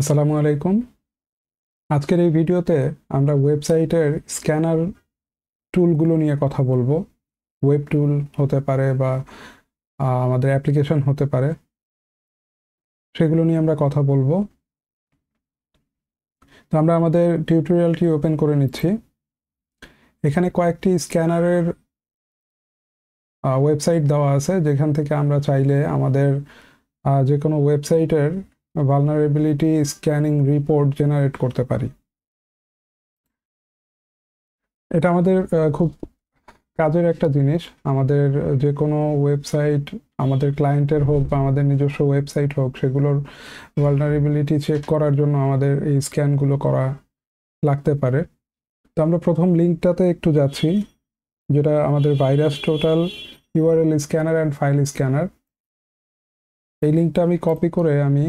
আসসালামু আলাইকুম। আজকের এই ভিডিওতে আমরা ওয়েবসাইটের স্ক্যানার টুলগুলো নিয়ে কথা বলবো। ওয়েব টুল হতে পারে বা আমাদের অ্যাপ্লিকেশন হতে পারে, সেগুলো নিয়ে আমরা কথা বলবো। তো আমরা আমাদের টিউটোরিয়ালটি ওপেন করে নিচ্ছি। এখানে কয়েকটি স্ক্যানারের ওয়েবসাইট দেওয়া আছে, যেখান থেকে আমরা চাইলে আমাদের যে কোনো ওয়েবসাইটের ভালনারেবিলিটি স্ক্যানিং রিপোর্ট জেনারেট করতে পারি। এটা আমাদের খুব কাজের একটা জিনিস। আমাদের যে কোনো ওয়েবসাইট, আমাদের ক্লায়েন্টের হোক বা আমাদের নিজস্ব ওয়েবসাইট হোক, সেগুলোর ভালনারেবিলিটি চেক করার জন্য আমাদের এই স্ক্যানগুলো করা লাগতে পারে। তো আমরা প্রথম লিঙ্কটাতে একটু যাচ্ছি, যেটা আমাদের virus total URL scanner and file scanner. এই লিঙ্কটা আমি কপি করে আমি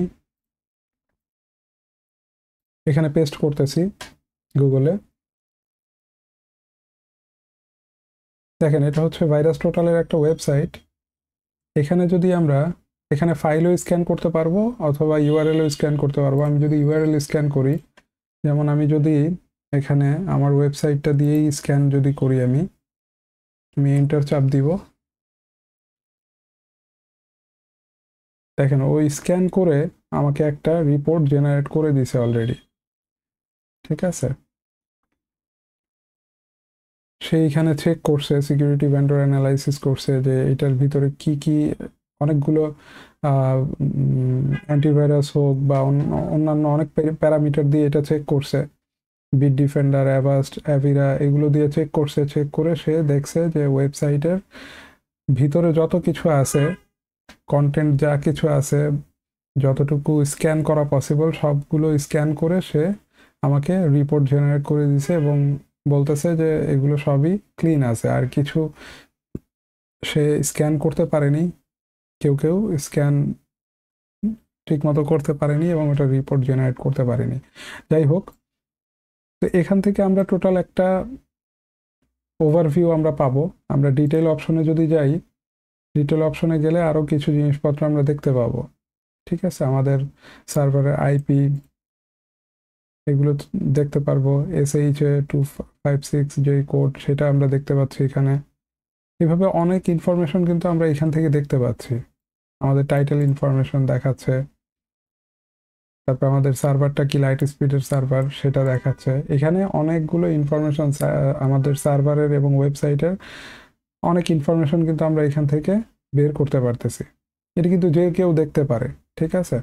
এখানে পেস্ট করতেছি গুগলে। দেখেন, এটা হচ্ছে ভাইরাস টোটালের একটা ওয়েবসাইট। এখানে যদি আমরা এখানে ফাইলও স্ক্যান করতে পারবো অথবা ইউআরএলও স্ক্যান করতে পারবো। আমি যদি ইউআরএল স্ক্যান করি, যেমন আমি যদি এখানে আমার ওয়েবসাইটটা দিয়েই স্ক্যান যদি করি, আমি এন্টার চাপ দিব। দেখেন, ওই স্ক্যান করে আমাকে একটা রিপোর্ট জেনারেট করে দিছে অলরেডি। ঠিক আছে, সেইখানে চেক করছে, সিকিউরিটি ভেন্ডর অ্যানালাইসিস করছে যে এটার ভিতরে কি কি অনেকগুলো অ্যান্টিভাইরাস হোক বা অন্যান্য অনেক প্যারামিটার দিয়ে এটা চেক করছে। বিট ডিফেন্ডার, অ্যাভাস্ট, অ্যাভিরা, এগুলো দিয়ে চেক করছে। চেক করে সে দেখছে যে ওয়েবসাইটের ভিতরে যত কিছু আছে, কন্টেন্ট যা কিছু আছে, যতটুকু স্ক্যান করা পসিবল সবগুলো স্ক্যান করে সে আমাকে রিপোর্ট জেনারেট করে দিছে এবং বলতেছে যে এগুলো সবই ক্লিন আছে, আর কিছু সে স্ক্যান করতে পারেনি। কেউ কেউ স্ক্যান ঠিকমতো করতে পারেনি এবং ওটা রিপোর্ট জেনারেট করতে পারেনি। যাই হোক, তো এখান থেকে আমরা টোটাল একটা ওভারভিউ আমরা পাবো। আমরা ডিটেল অপশনে যদি যাই, ডিটেল অপশনে গেলে আরও কিছু জিনিসপত্র আমরা দেখতে পাবো। ঠিক আছে, আমাদের সার্ভারের আইপি, এগুলো দেখতে পারবো। SH256 যে কোড, সেটা আমরা দেখতে পাচ্ছি এখানে। এভাবে অনেক ইনফরমেশন কিন্তু আমরা এখান থেকে দেখতে পাচ্ছি। আমাদের টাইটেল ইনফরমেশন দেখাচ্ছে, তারপর আমাদের সার্ভারটা কি লাইট স্পিডের সার্ভার সেটা দেখাচ্ছে। এখানে অনেকগুলো ইনফরমেশন আমাদের সার্ভারের এবং ওয়েবসাইটের অনেক ইনফরমেশন কিন্তু আমরা এখান থেকে বের করতে পারতেছি। এটা কিন্তু যে কেউ দেখতে পারে। ঠিক আছে,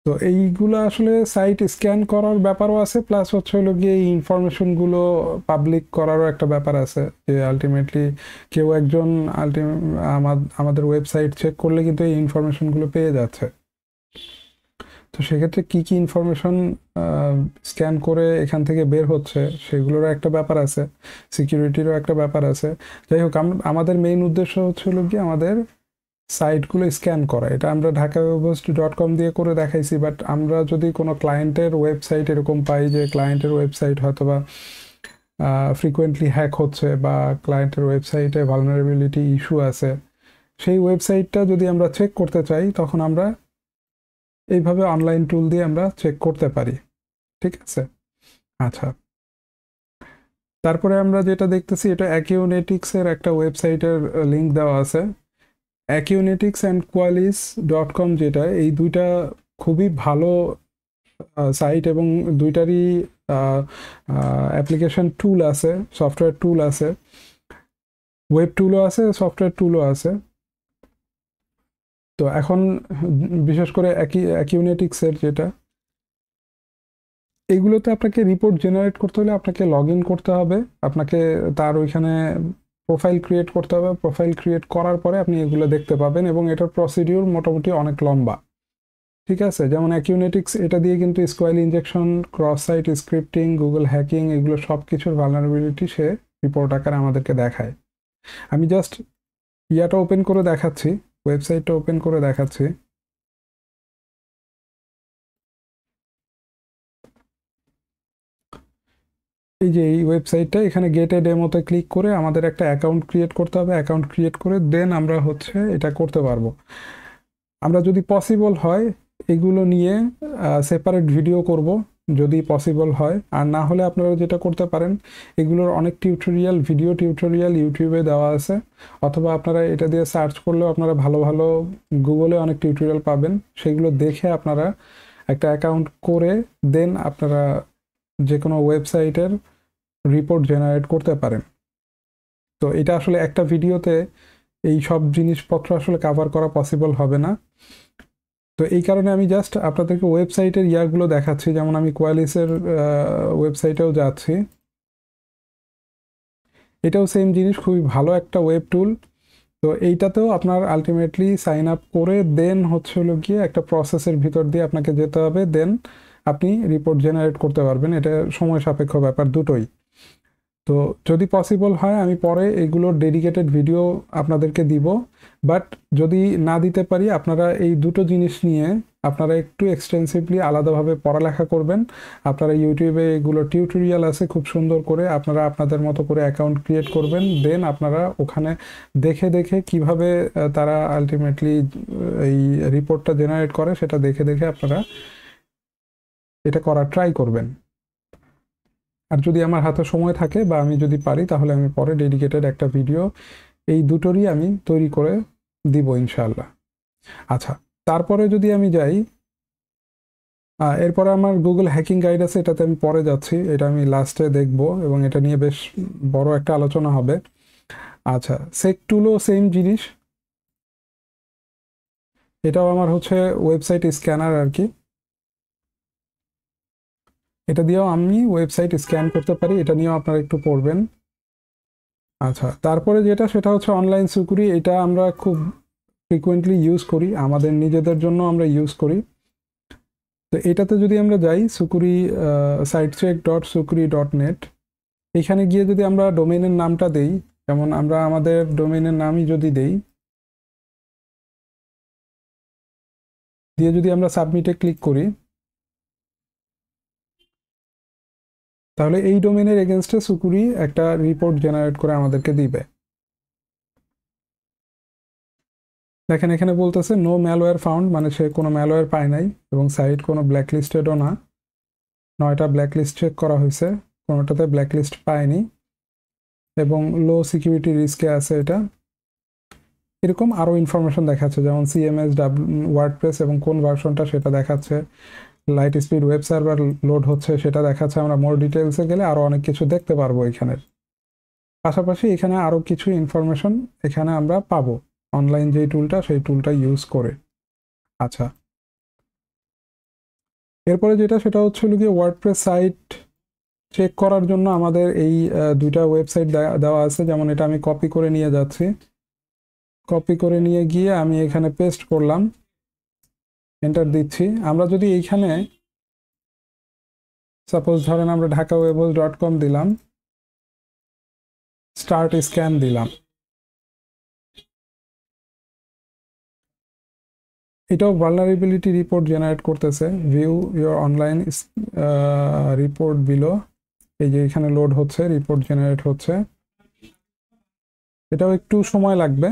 তো এইগুলো আসলে সাইট স্ক্যান করার ব্যাপারও আছে, প্লাস হচ্ছে হলো গিয়ে এই ইনফরমেশনগুলো পাবলিক করারও একটা ব্যাপার আছে, যে আলটিমেটলি কেউ একজন আমাদের ওয়েবসাইট চেক করলে কিন্তু এই ইনফরমেশনগুলো পেয়ে যাচ্ছে। তো সেক্ষেত্রে কি কি ইনফরমেশন স্ক্যান করে এখান থেকে বের হচ্ছে সেগুলোরও একটা ব্যাপার আছে, সিকিউরিটিরও একটা ব্যাপার আছে। যাই হোক, আমাদের মেইন উদ্দেশ্য হচ্ছে হলো কি আমাদের সাইটগুলো স্ক্যান করা। এটা আমরা ঢাকাওয়েবহোস্ট.com দিয়ে করে দেখাইছি, বাট আমরা যদি কোনো ক্লায়েন্টের ওয়েবসাইট এরকম পাই যে ক্লায়েন্টের ওয়েবসাইট হয়তোবা ফ্রিকোয়েন্টলি হ্যাক হচ্ছে বা ক্লায়েন্টের ওয়েবসাইটে ভালনারেবিলিটি ইস্যু আছে, সেই ওয়েবসাইটটা যদি আমরা চেক করতে চাই, তখন আমরা এইভাবে অনলাইন টুল দিয়ে আমরা চেক করতে পারি। ঠিক আছে, আচ্ছা। তারপরে আমরা যেটা দেখতেছি, এটা অ্যাকিউনেটিক্সের একটা ওয়েবসাইটের লিঙ্ক দেওয়া আছে। অ্যাকিউনেটিক্স অ্যান্ড কোয়ালিস.com, যেটা এই দুইটা খুবই ভালো সাইট এবং দুইটারই অ্যাপ্লিকেশন টুল আছে, সফটওয়্যার টুল আছে, ওয়েব টুলও আছে, সফটওয়্যার টুলও আছে। তো এখন বিশেষ করে অ্যাকিউনেটিক্সের যেটা, এইগুলোতে আপনাকে রিপোর্ট জেনারেট করতে হলে আপনাকে লগ ইন করতে হবে, আপনাকে তার ওইখানে প্রোফাইল ক্রিয়েট করতে হবে। প্রোফাইল ক্রিয়েট করার পরে আপনি এগুলো দেখতে পাবেন এবং এটার প্রসিডিউর মোটামুটি অনেক লম্বা। ঠিক আছে, যেমন অ্যাকিউনেটিক্স, এটা দিয়ে কিন্তু SQL injection, cross site scripting, Google hacking, এগুলো সব কিছুর ভালনারেবিলিটি সে রিপোর্ট আকারে আমাদেরকে দেখায়। আমি জাস্ট ইয়াটা ওপেন করে দেখাচ্ছি, ওয়েবসাইটটা ওপেন করে দেখাচ্ছি। এই যে এই ওয়েবসাইটটা, এখানে গেট এ ডেমোতে ক্লিক করে আমাদের একটা অ্যাকাউন্ট ক্রিয়েট করতে হবে। অ্যাকাউন্ট ক্রিয়েট করে দেন আমরা হচ্ছে এটা করতে পারবো। আমরা যদি পসিবল হয় এগুলো নিয়ে সেপারেট ভিডিও করব যদি পসিবল হয়, আর না হলে আপনারা যেটা করতে পারেন, এগুলোর অনেক ভিডিও টিউটোরিয়াল ইউটিউবে দেওয়া আছে, অথবা আপনারা এটা দিয়ে সার্চ করলেও আপনারা ভালো ভালো গুগলে অনেক টিউটোরিয়াল পাবেন, সেগুলো দেখে আপনারা একটা অ্যাকাউন্ট করে দেন আপনারা যে কোনো ওয়েবসাইটের রিপোর্ট জেনারেট করতে পারেন। তো এটা আসলে একটা ভিডিওতে এই সব জিনিসপত্র আসলে কভার করা পসিবল হবে না। তো এই কারণে আমি জাস্ট আপনাদেরকে ওয়েবসাইটের ইয়ারগুলো দেখাচ্ছি, যেমন আমি কোয়ালিসের ওয়েবসাইটেও যাচ্ছি। এটাও সেম জিনিস, খুবই ভালো একটা ওয়েব টুল। তো এইটাতেও আপনার আলটিমেটলি সাইন আপ করে দেন হচ্ছে হলো গিয়ে একটা প্রসেসের ভিতর দিয়ে আপনাকে যেতে হবে, দেন আপনি রিপোর্ট জেনারেট করতে পারবেন। এটা সময় সাপেক্ষ ব্যাপার দুটোই। তো যদি পসিবল হয় আমি পরে এগুলোর ডেডিকেটেড ভিডিও আপনাদেরকে দিব, বাট যদি না দিতে পারি আপনারা এই দুটো জিনিস নিয়ে আপনারা একটু এক্সটেন্সিভলি আলাদাভাবে পড়ালেখা করবেন। আপনারা ইউটিউবে এগুলো টিউটোরিয়াল আছে খুব সুন্দর করে, আপনারা আপনাদের মতো করে অ্যাকাউন্ট ক্রিয়েট করবেন, দেন আপনারা ওখানে দেখে দেখে কিভাবে তারা আলটিমেটলি এই রিপোর্টটা জেনারেট করে সেটা দেখে দেখে আপনারা এটা করার ট্রাই করবেন। আর যদি আমার হাতে সময় থাকে বা আমি যদি পারি তাহলে আমি পরে ডেডিকেটেড একটা ভিডিও এই দুটোরই আমি তৈরি করে দিব ইনশাআল্লাহ। আচ্ছা, তারপরে যদি আমি যাই, এরপরে আমার গুগল হ্যাকিং গাইড আছে, এটাতে আমি পরে যাচ্ছি, এটা আমি লাস্টে দেখব এবং এটা নিয়ে বেশ বড় একটা আলোচনা হবে। আচ্ছা, সেক টুলও সেম জিনিস, এটাও আমার হচ্ছে ওয়েবসাইট স্ক্যানার আর কি। এটা দিয়েও আমি ওয়েবসাইট স্ক্যান করতে পারি, এটা নিয়েও আপনারা একটু পড়বেন। আচ্ছা, তারপরে যেটা সেটা হচ্ছে অনলাইন সিকিউরিটি। এটা আমরা খুব ফ্রিকুয়েন্টলি ইউজ করি, আমাদের নিজেদের জন্য আমরা ইউজ করি। তো এটাতে যদি আমরা যাই সুকুরি sitecheck.sucuri.net, এখানে গিয়ে যদি আমরা ডোমেইনের নামটা দেই, যেমন আমরা আমাদের ডোমেইনের নামই যদি দেই, দিয়ে যদি আমরা সাবমিটে ক্লিক করি, তাহলে এই ডোমেইনের এগেনস্টে সুকুরি একটা রিপোর্ট জেনারেট করে আমাদেরকে দিবে। দেখেন এখানে বলতেছে নো ম্যালওয়্যার ফাউন্ড, মানে সে কোনো ম্যালওয়্যার পায় নাই এবং সাইট কোনো ব্ল্যাকলিস্টেডও না। 9টা ব্ল্যাকলিস্ট চেক করা হয়েছে, কোনোটাতে ব্ল্যাকলিস্ট পায়নি এবং লো সিকিউরিটি রিস্কে আছে এটা। এরকম আরও ইনফরমেশন দেখাচ্ছে, যেমন সিএমএস ওয়ার্ডপ্রেস এবং কোন ভার্সনটা সেটা দেখাচ্ছে, light speed web server load হচ্ছে সেটা দেখাচ্ছে। আমরা মোর ডিটেলসে গেলে আরও অনেক কিছু দেখতে পারবো এখানের। পাশাপাশি এখানে আরও কিছু ইনফরমেশন এখানে আমরা পাবো অনলাইন যেই টুলটা সেই টুলটা ইউজ করে। আচ্ছা, এরপরে যেটা সেটা হচ্ছে গিয়ে ওয়ার্ডপ্রেস সাইট চেক করার জন্য আমাদের এই দুইটা ওয়েবসাইট দেওয়া আছে। যেমন এটা আমি কপি করে নিয়ে যাচ্ছি, কপি করে নিয়ে গিয়ে আমি এখানে পেস্ট করলাম, এন্টার দিচ্ছি। আমরা যদি এইখানে সাপোজ ধরেন আমরা ঢাকাওয়েবলস.com দিলাম, স্টার্ট স্ক্যান দিলাম, এটাও ভালনারেবিলিটি রিপোর্ট জেনারেট করতেছে। View your online report below, এই যে এখানে লোড হচ্ছে, রিপোর্ট জেনারেট হচ্ছে। এটাও একটু সময় লাগবে,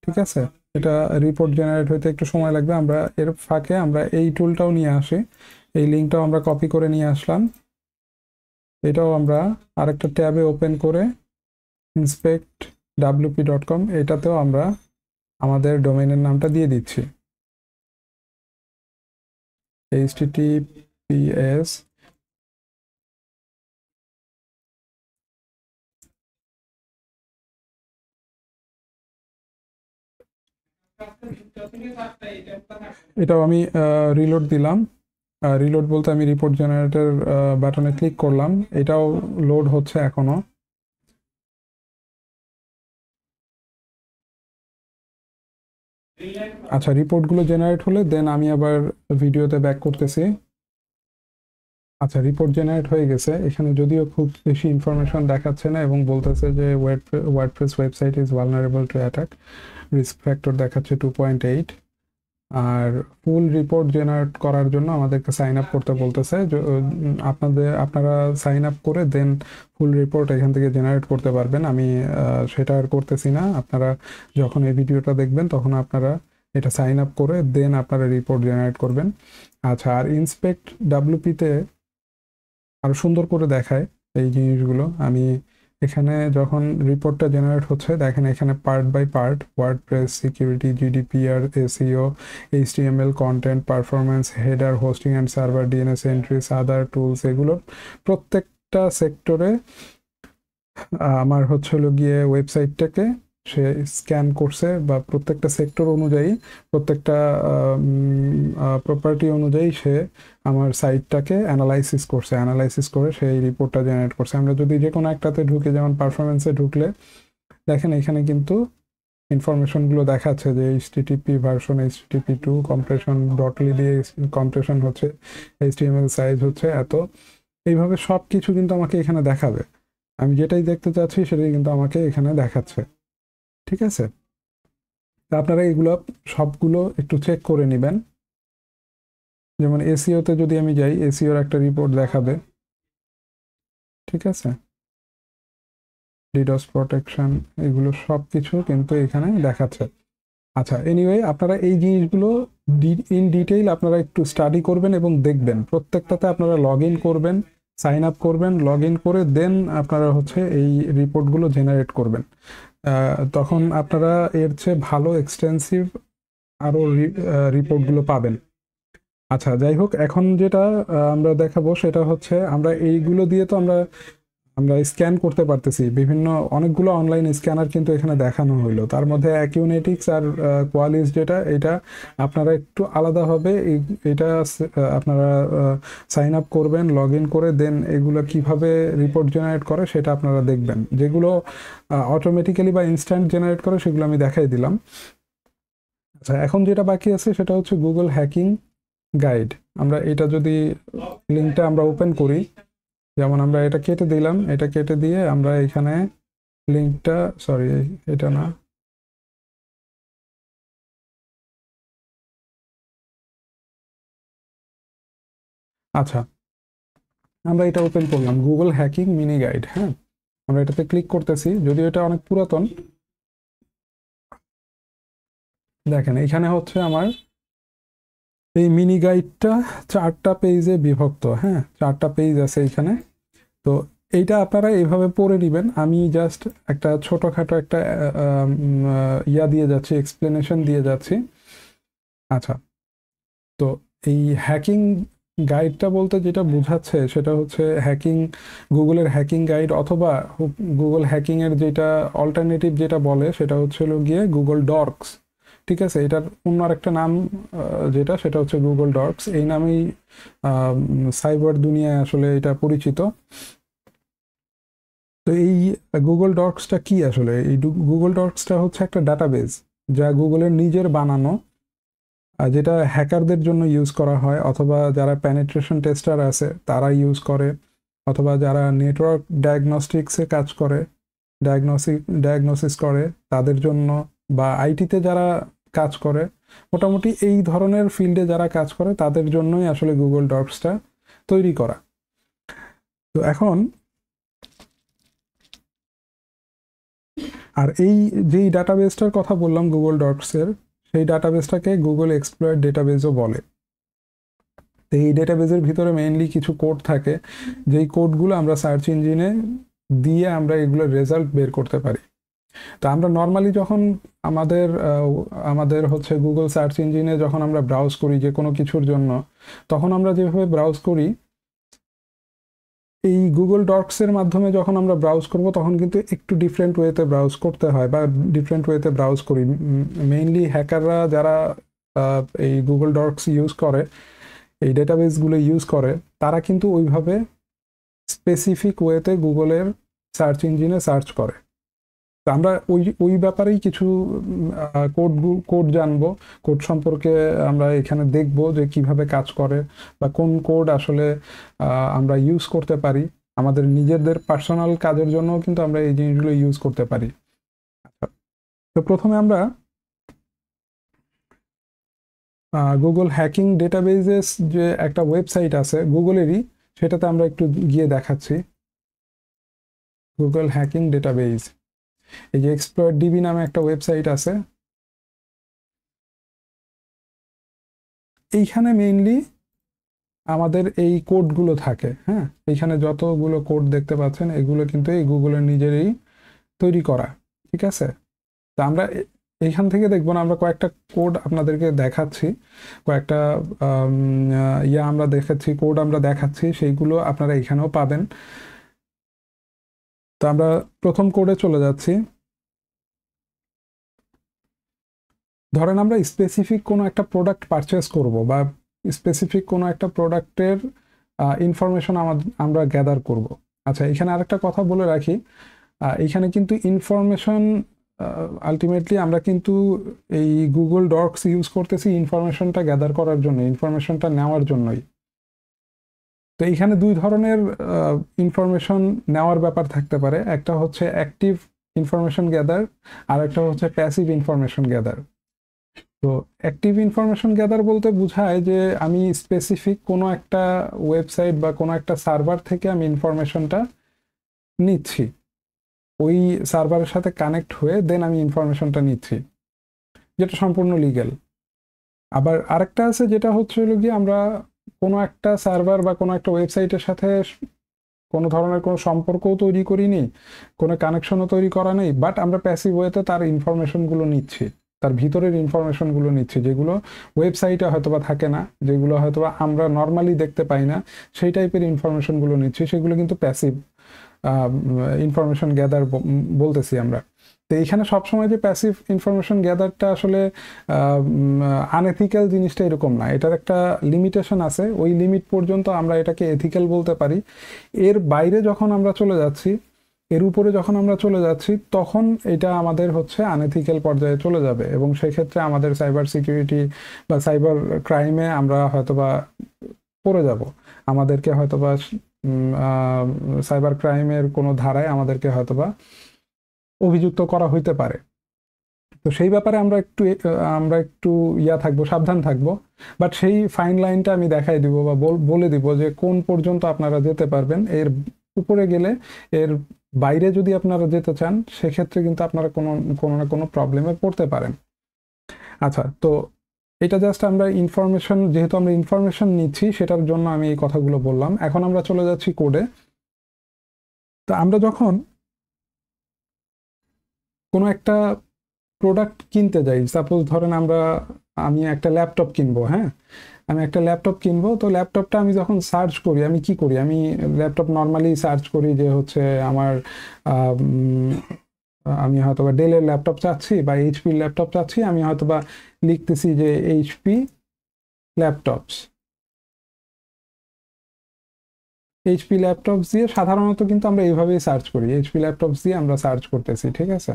ঠিক আছে, এটা রিপোর্ট জেনারেট হইতে একটু সময় লাগবে। আমরা এর ফাঁকে আমরা এই টুলটাও নিয়ে আসি, এই লিঙ্কটাও আমরা কপি করে নিয়ে আসলাম। এটাও আমরা আরেকটা ট্যাবে ওপেন করে inspectwp.com, এটাতেও আমরা আমাদের ডোমেইনের নামটা দিয়ে দিচ্ছি, https এটাও আমি রিলোড দিলাম। রিলোড বলতে আমি রিপোর্ট জেনারেটর বাটনে ক্লিক করলাম, এটাও লোড হচ্ছে এখনো। আচ্ছা, রিপোর্টগুলো জেনারেট হলে দেন আমি আবার ভিডিওতে ব্যাক করতেছি। আচ্ছা, রিপোর্ট জেনারেট হয়ে গেছে। এখানে যদিও খুব বেশি ইনফরমেশন দেখাচ্ছে না এবং বলতেছে যে WordPress website is vulnerable to attack, risk factor দেখাচ্ছে 2.8। আর ফুল রিপোর্ট জেনারেট করার জন্য আমাদেরকে সাইন আপ করতে বলতেছে। আপনারা সাইন আপ করে দেন ফুল রিপোর্ট এখান থেকে জেনারেট করতে পারবেন। আমি সেটা আর করতেছি না, আপনারা যখন এই ভিডিওটা দেখবেন তখন আপনারা এটা সাইন আপ করে দেন আপনারা রিপোর্ট জেনারেট করবেন। আচ্ছা, আর ইন্সপেক্ট ডাব্লিউপিতে আরো সুন্দর করে দেখায় এই জিনিসগুলো। আমি এখানে যখন রিপোর্টটা জেনারেট হচ্ছে, দেখেন এখানে part by part, WordPress, security, GDPR, SEO, HTML, content, performance, header, hosting and server, DNS entries, other tools, এগুলোর প্রত্যেকটা সেক্টরে আমার হচ্ছে হলো গিয়ে ওয়েবসাইটটাকে সে স্ক্যান করছে, বা প্রত্যেকটা সেক্টর অনুযায়ী, প্রত্যেকটা প্রপার্টি অনুযায়ী সে আমার সাইটটাকে অ্যানালাইসিস করছে, অ্যানালাইসিস করে সেই রিপোর্টটা জেনারেট করছে। আমরা যদি যে কোনো একটাতে ঢুকে, যেমন পারফরমেন্সে ঢুকলে দেখেন এখানে কিন্তু ইনফরমেশনগুলো দেখাচ্ছে যে এইচটিটিপি ভার্সন, এইচটিটিপি 2 কম্প্রেশন, ডটলি দিয়ে কম্প্রেশন হচ্ছে, এইচটিএমএল সাইজ হচ্ছে এত, এইভাবে সব কিছু কিন্তু আমাকে এখানে দেখাবে। আমি যেটাই দেখতে চাচ্ছি সেটাই কিন্তু আমাকে এখানে দেখাচ্ছে। ঠিক আছে, তা আপনারা এগুলো সবগুলো একটু চেক করে নেবেন। যেমন এসইওতে যদি আমি যাই, এসইওর একটা রিপোর্ট দেখাবে। ঠিক আছে, ডিডস প্রোটেকশন, এগুলো সব কিছু কিন্তু এখানে দেখাচ্ছে। আচ্ছা, এনিওয়ে আপনারা এই জিনিসগুলো ইন ডিটেইল আপনারা একটু স্টাডি করবেন এবং দেখবেন। প্রত্যেকটাতে আপনারা লগ ইন করবেন, সাইন আপ করবেন, লগ ইন করে দেন আপনারা হচ্ছে এই রিপোর্টগুলো জেনারেট করবেন। তখন আপনারা এর চেয়ে ভালো এক্সটেন্সিভ আরও রিপোর্টগুলো পাবেন। আচ্ছা, যাই হোক, এখন যেটা আমরা দেখাবো সেটা হচ্ছে, আমরা এইগুলো দিয়ে তো আমরা স্ক্যান করতে পারতেছি। বিভিন্ন অনেকগুলো অনলাইন স্ক্যানার কিন্তু এখানে দেখানো হইলো। তার মধ্যে অ্যাকিউনেটিক্স আর কোয়ালিস, যেটা এটা আপনারা একটু আলাদাভাবে এটা আপনারা সাইন আপ করবেন, লগ ইন করে দেন এগুলো কিভাবে রিপোর্ট জেনারেট করে সেটা আপনারা দেখবেন। যেগুলো অটোমেটিক্যালি বা ইনস্ট্যান্ট জেনারেট করে সেগুলো আমি দেখাই দিলাম। আচ্ছা, এখন যেটা বাকি আছে সেটা হচ্ছে গুগল হ্যাকিং গাইড। আমরা এটা যদি লিঙ্কটা আমরা ওপেন করি, যেমন আমরা এটা কেটে দিলাম, এটা কেটে দিয়ে আমরা এখানে লিঙ্কটা, সরি এটা না, আচ্ছা আমরা এটা ওপেন করলাম, গুগল হ্যাকিং মিনি গাইড। হ্যাঁ, আমরা এটাতে ক্লিক করতেছি, যদিও এটা অনেক পুরাতন। দেখেন এখানে হচ্ছে আমার এই মিনি গাইডটা 4টা পেজে বিভক্ত। হ্যাঁ, 4টা পেজ আছে এখানে। তো এইটা আপনারা এইভাবে পড়ে নেবেন। আমি জাস্ট একটা ছোটোখাটো একটা ইয়া দিয়ে যাচ্ছি, এক্সপ্লেনেশন দিয়ে যাচ্ছি। আচ্ছা, তো এই হ্যাকিং গাইডটা বলতে যেটা বোঝাচ্ছে সেটা হচ্ছে হ্যাকিং, গুগলের হ্যাকিং গাইড, অথবা গুগল হ্যাকিংয়ের যেটা অল্টারনেটিভ যেটা বলে সেটা হচ্ছে গিয়ে গুগল ডর্কস। ঠিক আছে, এটার অন্য আরেকটা নাম যেটা, সেটা হচ্ছে গুগল ডর্কস। এই নামেই সাইবার দুনিয়ায় আসলে এটা পরিচিত। তো এই গুগল ডক্সটা কি আসলে? এই গুগল ডক্সটা হচ্ছে একটা ডাটাবেজ, যা গুগলের নিজের বানানো, যেটা হ্যাকারদের জন্য ইউজ করা হয়, অথবা যারা পেনিট্রেশন টেস্টার আছে তারা ইউজ করে, অথবা যারা নেটওয়ার্ক ডায়াগনস্টিক্সে কাজ করে, ডায়াগনোসিস করে তাদের জন্য, বা আইটিতে যারা কাজ করে, মোটামুটি এই ধরনের ফিল্ডে যারা কাজ করে তাদের জন্যই আসলে গুগল ডক্সটা তৈরি করা। তো এখন আর এই যেই ডাটাবেসটার কথা বললাম গুগল ডক্সের, সেই ডাটাবেসটাকে গুগল এক্সপ্লয়েট ডেটাবেসও বলে। তো এই ডেটাবেসের ভিতরে মেইনলি কিছু কোড থাকে, যেই কোডগুলো আমরা সার্চ ইঞ্জিনে দিয়ে আমরা এগুলোর রেজাল্ট বের করতে পারি। তো আমরা নর্মালি যখন আমাদের হচ্ছে গুগল সার্চ ইঞ্জিনে যখন আমরা ব্রাউজ করি যে কোনো কিছুর জন্য, তখন আমরা যেভাবে ব্রাউজ করি, এই গুগল ডক্সের মাধ্যমে যখন আমরা ব্রাউজ করব তখন কিন্তু একটু ডিফারেন্ট ওয়েতে ব্রাউজ করতে হয়, বা ডিফারেন্ট ওয়েতে ব্রাউজ করি। মেইনলি হ্যাকাররা যারা এই গুগল ডক্স ইউজ করে, এই ডেটাবেসগুলো ইউজ করে, তারা কিন্তু ওইভাবে স্পেসিফিক ওয়েতে গুগলের সার্চ ইঞ্জিনে সার্চ করে। তো আমরা ওই ব্যাপারেই কিছু কোড জানবো, কোড সম্পর্কে আমরা এখানে দেখব যে কিভাবে কাজ করে, বা কোন কোড আসলে আমরা ইউজ করতে পারি আমাদের নিজেদের পার্সোনাল কাজের জন্য, কিন্তু আমরা এই জিনিসগুলো ইউজ করতে পারি। তো প্রথমে আমরা গুগল হ্যাকিং ডেটাবেজেস যে একটা ওয়েবসাইট আছে গুগলেরই, সেটাতে আমরা একটু গিয়ে দেখাচ্ছি। গুগল হ্যাকিং ডেটাবেজ, এই যে এক্সপ্লয়েট ডিবি নামে একটা ওয়েবসাইট আছে, এইখানে মেইনলি আমাদের এই কোডগুলো থাকে। হ্যাঁ, এইখানে যতগুলো কোড দেখতে পাচ্ছেন এগুলো কিন্তু এই গুগলের নিজেরই তৈরি করা। ঠিক আছে, তা আমরা এইখান থেকে দেখবো না, আমরা কয়েকটা কোড আপনাদেরকে দেখাচ্ছি, কয়েকটা আমরা দেখাচ্ছি, কোড আমরা দেখাচ্ছি, সেইগুলো আপনারা এখানেও পাবেন। তো আমরা প্রথম কোডে চলে যাচ্ছি। ধরেন আমরা স্পেসিফিক কোনো একটা প্রোডাক্ট পারচেস করব বা স্পেসিফিক কোনো একটা প্রোডাক্টের ইনফরমেশন আমরা গ্যাদার করব। আচ্ছা, এখানে আরেকটা কথা বলে রাখি, এইখানে কিন্তু ইনফরমেশন আলটিমেটলি আমরা কিন্তু এই গুগল ডক্স ইউজ করতেছি ইনফরমেশনটা গ্যাদার করার জন্য, ইনফরমেশনটা নেওয়ার জন্যই। তো এইখানে দুই ধরনের ইনফরমেশন নেওয়ার ব্যাপার থাকতে পারে, একটা হচ্ছে অ্যাক্টিভ ইনফরমেশন গ্যাদার আর একটা হচ্ছে প্যাসিভ ইনফরমেশন গ্যাদার। তো অ্যাক্টিভ ইনফরমেশন গ্যাদার বলতে বোঝায় যে আমি স্পেসিফিক কোনো একটা ওয়েবসাইট বা কোনো একটা সার্ভার থেকে আমি ইনফরমেশনটা নিচ্ছি, ওই সার্ভারের সাথে কানেক্ট হয়ে দেন আমি ইনফরমেশনটা নিচ্ছি, যেটা সম্পূর্ণ লিগ্যাল। আবার আরেকটা আছে যেটা হচ্ছে হলো গিয়ে আমরা কোনো একটা সার্ভার বা কোনো একটা ওয়েবসাইটের সাথে কোনো ধরনের কোনো সম্পর্কও তৈরি করিনি, কোনো কানেকশনও তৈরি করা নেই, বাট আমরা প্যাসিভ ওয়েতে তার ইনফরমেশনগুলো নিচ্ছি, তার ভিতরের ইনফরমেশনগুলো নিচ্ছি, যেগুলো ওয়েবসাইটে হয়তোবা থাকে না, যেগুলো হয়তোবা আমরা নর্মালি দেখতে পাই না, সেই টাইপের ইনফরমেশনগুলো নিচ্ছি, সেগুলো কিন্তু প্যাসিভ ইনফরমেশন গ্যাদার বলতেছি আমরা। তো এইখানে সবসময় যে প্যাসিভ ইনফরমেশন গ্যাদারটা আসলে আনএথিক্যাল জিনিসটা এরকম না, এটার একটা লিমিটেশন আছে, ওই লিমিট পর্যন্ত আমরা এটাকে এথিক্যাল বলতে পারি। এর বাইরে যখন আমরা চলে যাচ্ছি, এর উপরে যখন আমরা চলে যাচ্ছি, তখন এটা আমাদের হচ্ছে আনএথিক্যাল পর্যায়ে চলে যাবে, এবং সেক্ষেত্রে আমাদের সাইবার সিকিউরিটি বা সাইবার ক্রাইমে আমরা হয়তোবা পড়ে যাব, আমাদেরকে হয়তোবা সাইবার ক্রাইমের কোনো ধারায় আমাদেরকে হয়তোবা অভিযুক্ত করা হইতে পারে। তো সেই ব্যাপারে আমরা একটু থাকবো, সাবধান থাকবো। বাট সেই ফাইন লাইনটা আমি দেখাই দিব বা বলে দিব যে কোন পর্যন্ত আপনারা যেতে পারবেন, এর উপরে গেলে, এর বাইরে যদি আপনারা যেতে চান সেক্ষেত্রে কিন্তু আপনারা কোনো না কোনো প্রবলেমে পড়তে পারেন। আচ্ছা, তো এটা জাস্ট আমরা ইনফরমেশন, যেহেতু আমরা ইনফরমেশন নিচ্ছি সেটার জন্য আমি এই কথাগুলো বললাম। এখন আমরা চলে যাচ্ছি কোডে। তো আমরা যখন কোনো একটা প্রোডাক্ট কিনতে যাই, সাপোজ ধরেন আমি একটা ল্যাপটপ কিনবো, হ্যাঁ, আমি একটা ল্যাপটপ কিনবো, তো ল্যাপটপটা আমি যখন সার্চ করি, আমি কি করি, আমি ল্যাপটপ নর্মালি সার্চ করি যে হচ্ছে আমার আমি হয়তোবা ডেলের ল্যাপটপ চাচ্ছি বা এইচপির ল্যাপটপ চাচ্ছি, আমি হয়তোবা লিখতেছি যে এইচপি ল্যাপটপস, এইচপি ল্যাপটপস দিয়ে সাধারণত কিন্তু আমরা এইভাবেই সার্চ করি, এইচপি ল্যাপটপস দিয়ে আমরা সার্চ করতেছি, ঠিক আছে।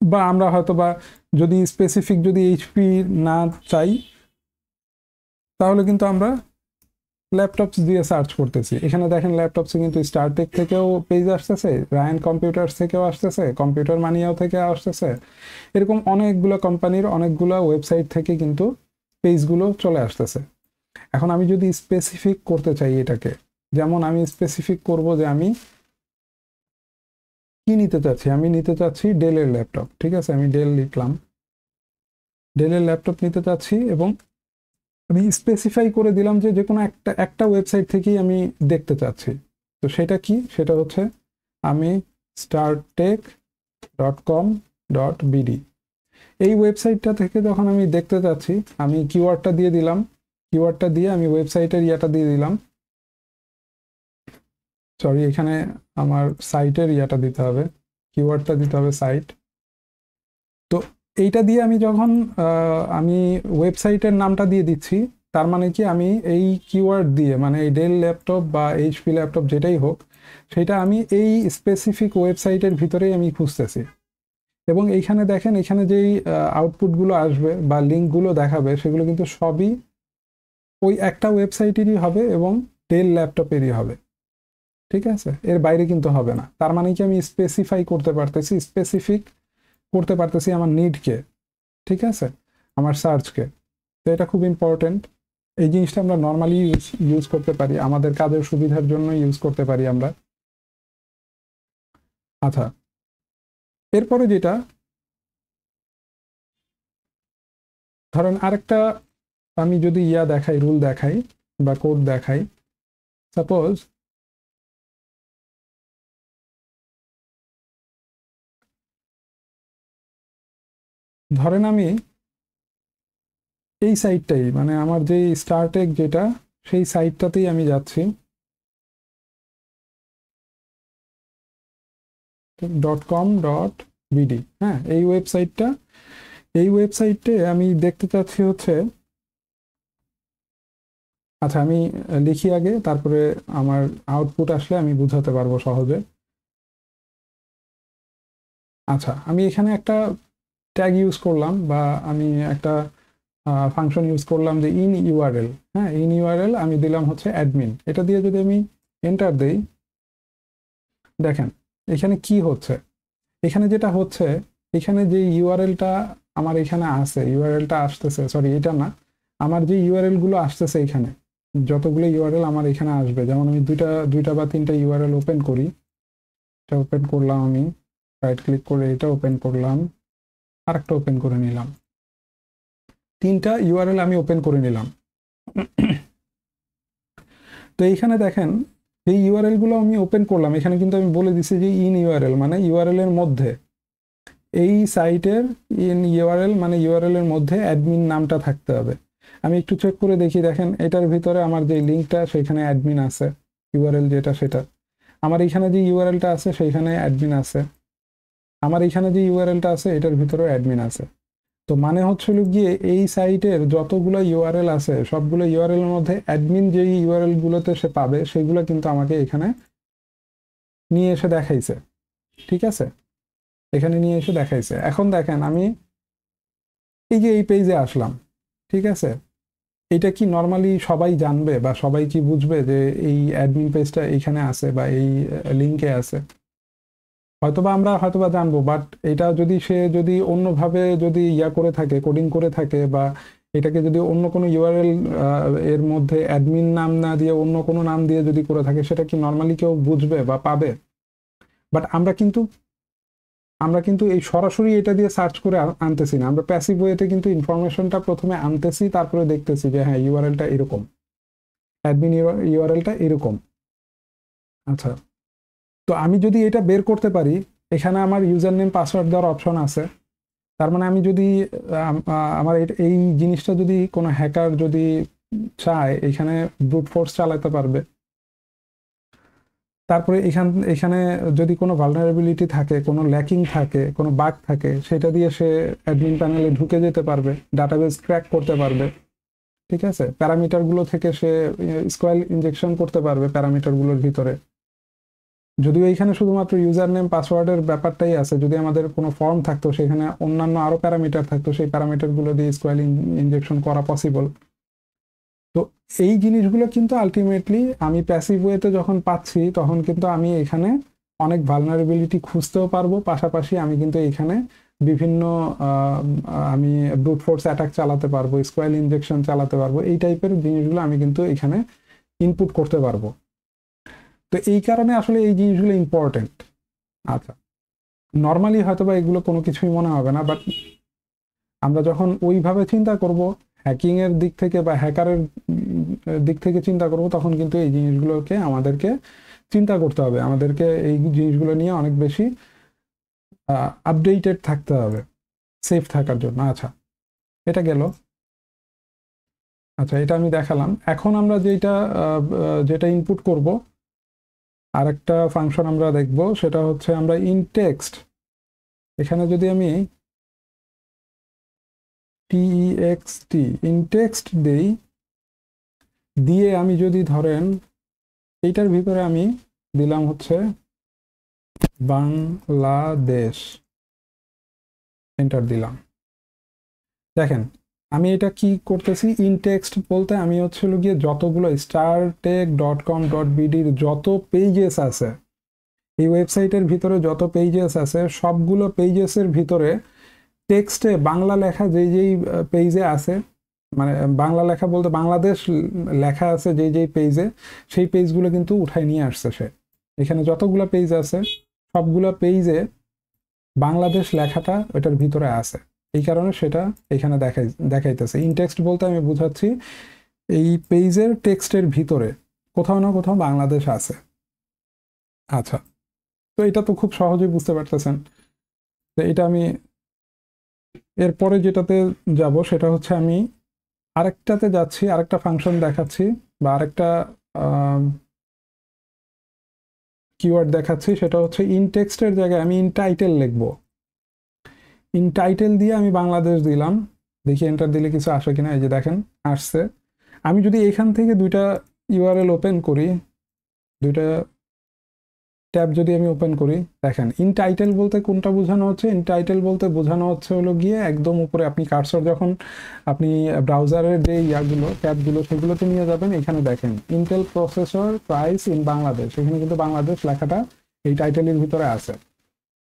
বা আমরা হয়তোবা যদি স্পেসিফিক যদি এইচপি না চাই, তাহলে কিন্তু আমরা ল্যাপটপস দিয়ে সার্চ করতেছি। এখানে দেখেন ল্যাপটপসে কিন্তু স্টারটেক থেকেও পেজ আসতেছে, রায়ান কম্পিউটার্স থেকেও আসতেছে, কম্পিউটার মানিয়াও থেকে আসতেছে, এরকম অনেকগুলো কোম্পানির অনেকগুলো ওয়েবসাইট থেকে কিন্তু পেজগুলো চলে আসতেছে। এখন আমি যদি স্পেসিফিক করতে চাই এটাকে, যেমন আমি স্পেসিফিক করব যে আমি কি নিতে চাচ্ছি, আমি নিতে চাচ্ছি ডেলের ল্যাপটপ, ঠিক আছে, আমি ডেল লিখলাম, ডেলের ল্যাপটপ নিতে চাচ্ছি, এবং আমি স্পেসিফাই করে দিলাম যে কোনো একটা ওয়েবসাইট থেকেই আমি দেখতে চাচ্ছি। তো সেটা কি, সেটা হচ্ছে আমি startech.com.bd, এই ওয়েবসাইটটা থেকে যখন আমি দেখতে চাচ্ছি, আমি কিওয়ার্ডটা দিয়ে দিলাম, কিওয়ার্ডটা দিয়ে আমি ওয়েবসাইটের দিয়ে দিলাম, সরি এখানে আমার সাইটের দিতে হবে, কিওয়ার্ডটা দিতে হবে সাইট। তো এইটা দিয়ে আমি যখন আমি ওয়েবসাইটের নামটা দিয়ে দিচ্ছি, তার মানে কি আমি এই কিওয়ার্ড দিয়ে, মানে এই ডেল ল্যাপটপ বা এইচপি ল্যাপটপ যেটাই হোক, সেটা আমি এই স্পেসিফিক ওয়েবসাইটের ভিতরেই আমি খুঁজতেছি। এবং এইখানে দেখেন, এখানে যেই আউটপুটগুলো আসবে বা লিঙ্কগুলো দেখাবে, সেগুলো কিন্তু সবই ওই একটা ওয়েবসাইটেরই হবে এবং ডেল ল্যাপটপেরই হবে, ঠিক আছে, এর বাইরে কিন্তু হবে না। তার মানে কি আমি স্পেসিফাই করতে পারতেছি, স্পেসিফিক করতে পারতেছি আমার নিডকে, ঠিক আছে, আমার সার্চকে। তো এটা খুব ইম্পর্টেন্ট, এই জিনিসটা আমরা নর্মালি ইউজ করতে পারি, আমাদের কাজের সুবিধার জন্য ইউজ করতে পারি আমরা। আচ্ছা, এরপরে যেটা ধরেন আরেকটা আমি যদি দেখাই, রুল দেখাই বা কোড দেখাই, সাপোজ ধরেন আমি এই সাইটটাই, মানে আমার যে স্টারটেক যেটা, সেই সাইটটাতেই আমি যাচ্ছি, .com.bd। হ্যাঁ, এই ওয়েবসাইটে আমি দেখতে চাচ্ছি হচ্ছে, আচ্ছা আমি লিখি আগে, তারপরে আমার আউটপুট আসলে আমি বুঝাতে পারবো সহজে। আচ্ছা, আমি এখানে একটা ট্যাগ ইউজ করলাম, বা আমি একটা ফাংশন ইউজ করলাম যে ইন ইউআরএল। হ্যাঁ, ইন ইউআরএল আমি দিলাম হচ্ছে অ্যাডমিন। এটা দিয়ে যদি আমি এন্টার দেই, দেখেন এখানে কি হচ্ছে। এখানে যেটা হচ্ছে, এখানে যে ইউআরএলটা আমার এখানে আছে, ইউআরএলটা আসতেছে, সরি এটা না, আমার যে ইউআরএল গুলো আসতেছে এখানে, যতগুলো ইউআরএল আমার এখানে আসবে, যেমন আমি দুইটা বা তিনটা ইউআরএল ওপেন করি, এটা ওপেন করলাম, আমি রাইট ক্লিক করে এটা ওপেন করলাম, আরেকটা ওপেন করে নিলাম, তিনটা ইউআরএল আমি ওপেন করে নিলাম। তো এইখানে দেখেন এই ইউআরএল গুলো আমি ওপেন করলাম, এখানে কিন্তু আমি বলে দিছি যে ইন ইউআরএল মানে ইউআরএল এর মধ্যে, এই সাইটের ইন ইউআরএল মানে ইউআরএল এর মধ্যে অ্যাডমিন নামটা থাকতে হবে। আমি একটু চেক করে দেখি, দেখেন এটার ভিতরে আমার যে লিঙ্কটা সেখানে অ্যাডমিন আছে, ইউআরএল যেটা সেটা, আমার এখানে যে ইউআরএলটা আছে সেইখানে অ্যাডমিন আছে, আমার এখানে যে ইউআরএলটা আছে এটার ভিতরে অ্যাডমিন আছে। তো মানে হচ্ছিল গিয়ে এই সাইটের যতগুলো ইউআরএল আছে সবগুলো ইউআরএল এর মধ্যে অ্যাডমিন যেই ইউআরএল গুলোতে সে পাবে সেগুলো কিন্তু আমাকে এখানে নিয়ে এসে দেখাইছে। ঠিক আছে, এখানে নিয়ে এসে দেখাইছে। এখন দেখেন আমি এই যে এই পেজে আসলাম, ঠিক আছে, এটা কি নর্মালি সবাই জানবে বা সবাই কি বুঝবে যে এই অ্যাডমিন পেজটা এইখানে আছে বা এই লিঙ্কে আছে? হয়তোবা আমরা হয়তোবা জানবো, বাট এটা যদি সে যদি অন্যভাবে যদি করে থাকে, কোডিং করে থাকে, বা এটাকে যদি অন্য কোনো ইউআরএল এর মধ্যে অ্যাডমিন নাম না দিয়ে অন্য কোনো নাম দিয়ে যদি করে থাকে, সেটা কি নর্মালি কেউ বুঝবে বা পাবে? বাট আমরা কিন্তু এই সরাসরি এটা দিয়ে সার্চ করে আনতেছি না, আমরা প্যাসিভ ওয়েতে কিন্তু ইনফরমেশনটা প্রথমে আনতেছি, তারপরে দেখতেছি যে হ্যাঁ ইউআরএলটা এরকম, অ্যাডমিন ইউআরএলটা এরকম। আচ্ছা, তো আমি যদি এটা বের করতে পারি, এখানে আমার ইউজার নেম পাসওয়ার্ড দেওয়ার অপশন আছে, তার মানে আমি যদি আমার এই জিনিসটা যদি কোনো হ্যাকার যদি চায়, এখানে ব্রুট ফোর্স চালাতে পারবে। তারপরে এখানে যদি কোনো ভালনারেবিলিটি থাকে, কোনো ল্যাকিং থাকে, কোনো বাগ থাকে, সেটা দিয়ে সে অ্যাডমিন প্যানেলে ঢুকে যেতে পারবে, ডাটাবেস ক্র্যাক করতে পারবে। ঠিক আছে, প্যারামিটারগুলো থেকে সে স্কোয়াল ইনজেকশন করতে পারবে প্যারামিটারগুলোর ভিতরে। যদিও এইখানে শুধুমাত্র ইউজার নেম পাসওয়ার্ডের ব্যাপারটাই আছে, যদি আমাদের কোনো ফর্ম থাকতো সেখানে অন্যান্য আরো প্যারামিটার থাকতো, সেই প্যারামিটারগুলো দিয়ে স্কোয়াল ইনজেকশন করা পসিবল। তো এই জিনিসগুলো কিন্তু আলটিমেটলি আমি প্যাসিভ ওয়েতে যখন পাচ্ছি, তখন কিন্তু আমি এখানে অনেক ভালনারেবিলিটি খুঁজতেও পারবো, পাশাপাশি আমি কিন্তু এখানে বিভিন্ন আমি ব্রুট ফোর্স অ্যাটাক চালাতে পারবো, স্কোয়াল ইনজেকশন চালাতে পারবো, এই টাইপের জিনিসগুলো আমি কিন্তু এখানে ইনপুট করতে পারবো। তো এই কারণে আসলে এই জিনিসগুলো ইম্পর্টেন্ট। আচ্ছা, নর্মালি হয়তোবা এগুলো কোনো কিছুই মনে হবে না, বাট আমরা যখন ওইভাবে চিন্তা করব, হ্যাকিং এর দিক থেকে বা হ্যাকারের দিক থেকে চিন্তা করব, তখন কিন্তু এই জিনিসগুলোকে আমাদেরকে চিন্তা করতে হবে, আমাদেরকে এই জিনিসগুলো নিয়ে অনেক বেশি আপডেটেড থাকতে হবে সেফ থাকার জন্য। আচ্ছা, এটা গেল। আচ্ছা, এটা আমি দেখালাম। এখন আমরা যেটা ইনপুট করব, আরেকটা ফাংশন আমরা দেখব, সেটা হচ্ছে আমরা ইনটেক্সট। এখানে যদি আমি text ইনটেক্সট দেই, দিয়ে আমি যদি ধরেন এইটার ভিতরে আমি দিলাম হচ্ছে বাংলাদেশ, এন্টার দিলাম। দেখেন আমি এটা কি করতেছি, ইনটেক্সট বলতে আমি হচ্ছিল গিয়ে যতগুলো startech.com.bd যত পেজেস আছে, এই ওয়েবসাইটের ভিতরে যত পেজেস আছে, সবগুলো পেজেসের ভিতরে টেক্সটে বাংলা লেখা যেই পেজে আছে, মানে বাংলা লেখা বলতে বাংলাদেশ লেখা আছে যেই পেজে, সেই পেজগুলো কিন্তু উঠায় নিয়ে আসছে সে। এখানে যতগুলো পেজ আছে সবগুলো পেজে বাংলাদেশ লেখাটা ওটার ভিতরে আছে। এই কারণে সেটা এখানে দেখাইতেছে। ইন টেক্সট বলতে আমি বুঝাচ্ছি এই পেজের টেক্সটের ভিতরে কোথাও না কোথাও বাংলাদেশ আছে। আচ্ছা, তো এটা তো খুব সহজেই বুঝতে পারতেছেন। তো এটা আমি এরপরে যেটাতে যাব সেটা হচ্ছে আমি আরেকটাতে যাচ্ছি, আরেকটা ফাংশন দেখাচ্ছি বা আরেকটা কিওয়ার্ড দেখাচ্ছি। সেটা হচ্ছে ইন টেক্সটের জায়গায় আমি ইন টাইটেল লিখবো। ইন টাইটেল দিয়ে আমি বাংলাদেশ দিলাম, দেখি এন্টার দিলে কিছু আসে কিনা। এই যে দেখেন আসছে। আমি যদি এখান থেকে দুইটা ইউআরএল ওপেন করি, দুইটা ট্যাব যদি আমি ওপেন করি, দেখেন ইন টাইটেল বলতে কোনটা বোঝানো হচ্ছে? ইন টাইটেল বলতে বোঝানো হচ্ছে হলো গিয়ে একদম উপরে আপনি কার্সর যখন আপনি ব্রাউজারের যে ইয়াগুলো ট্যাবগুলো সেগুলোতে নিয়ে যাবেন, এখানে দেখেন Intel processor price in Bangladesh, এখানে কিন্তু বাংলাদেশ লেখাটা এই টাইটেলের ভিতরে আছে।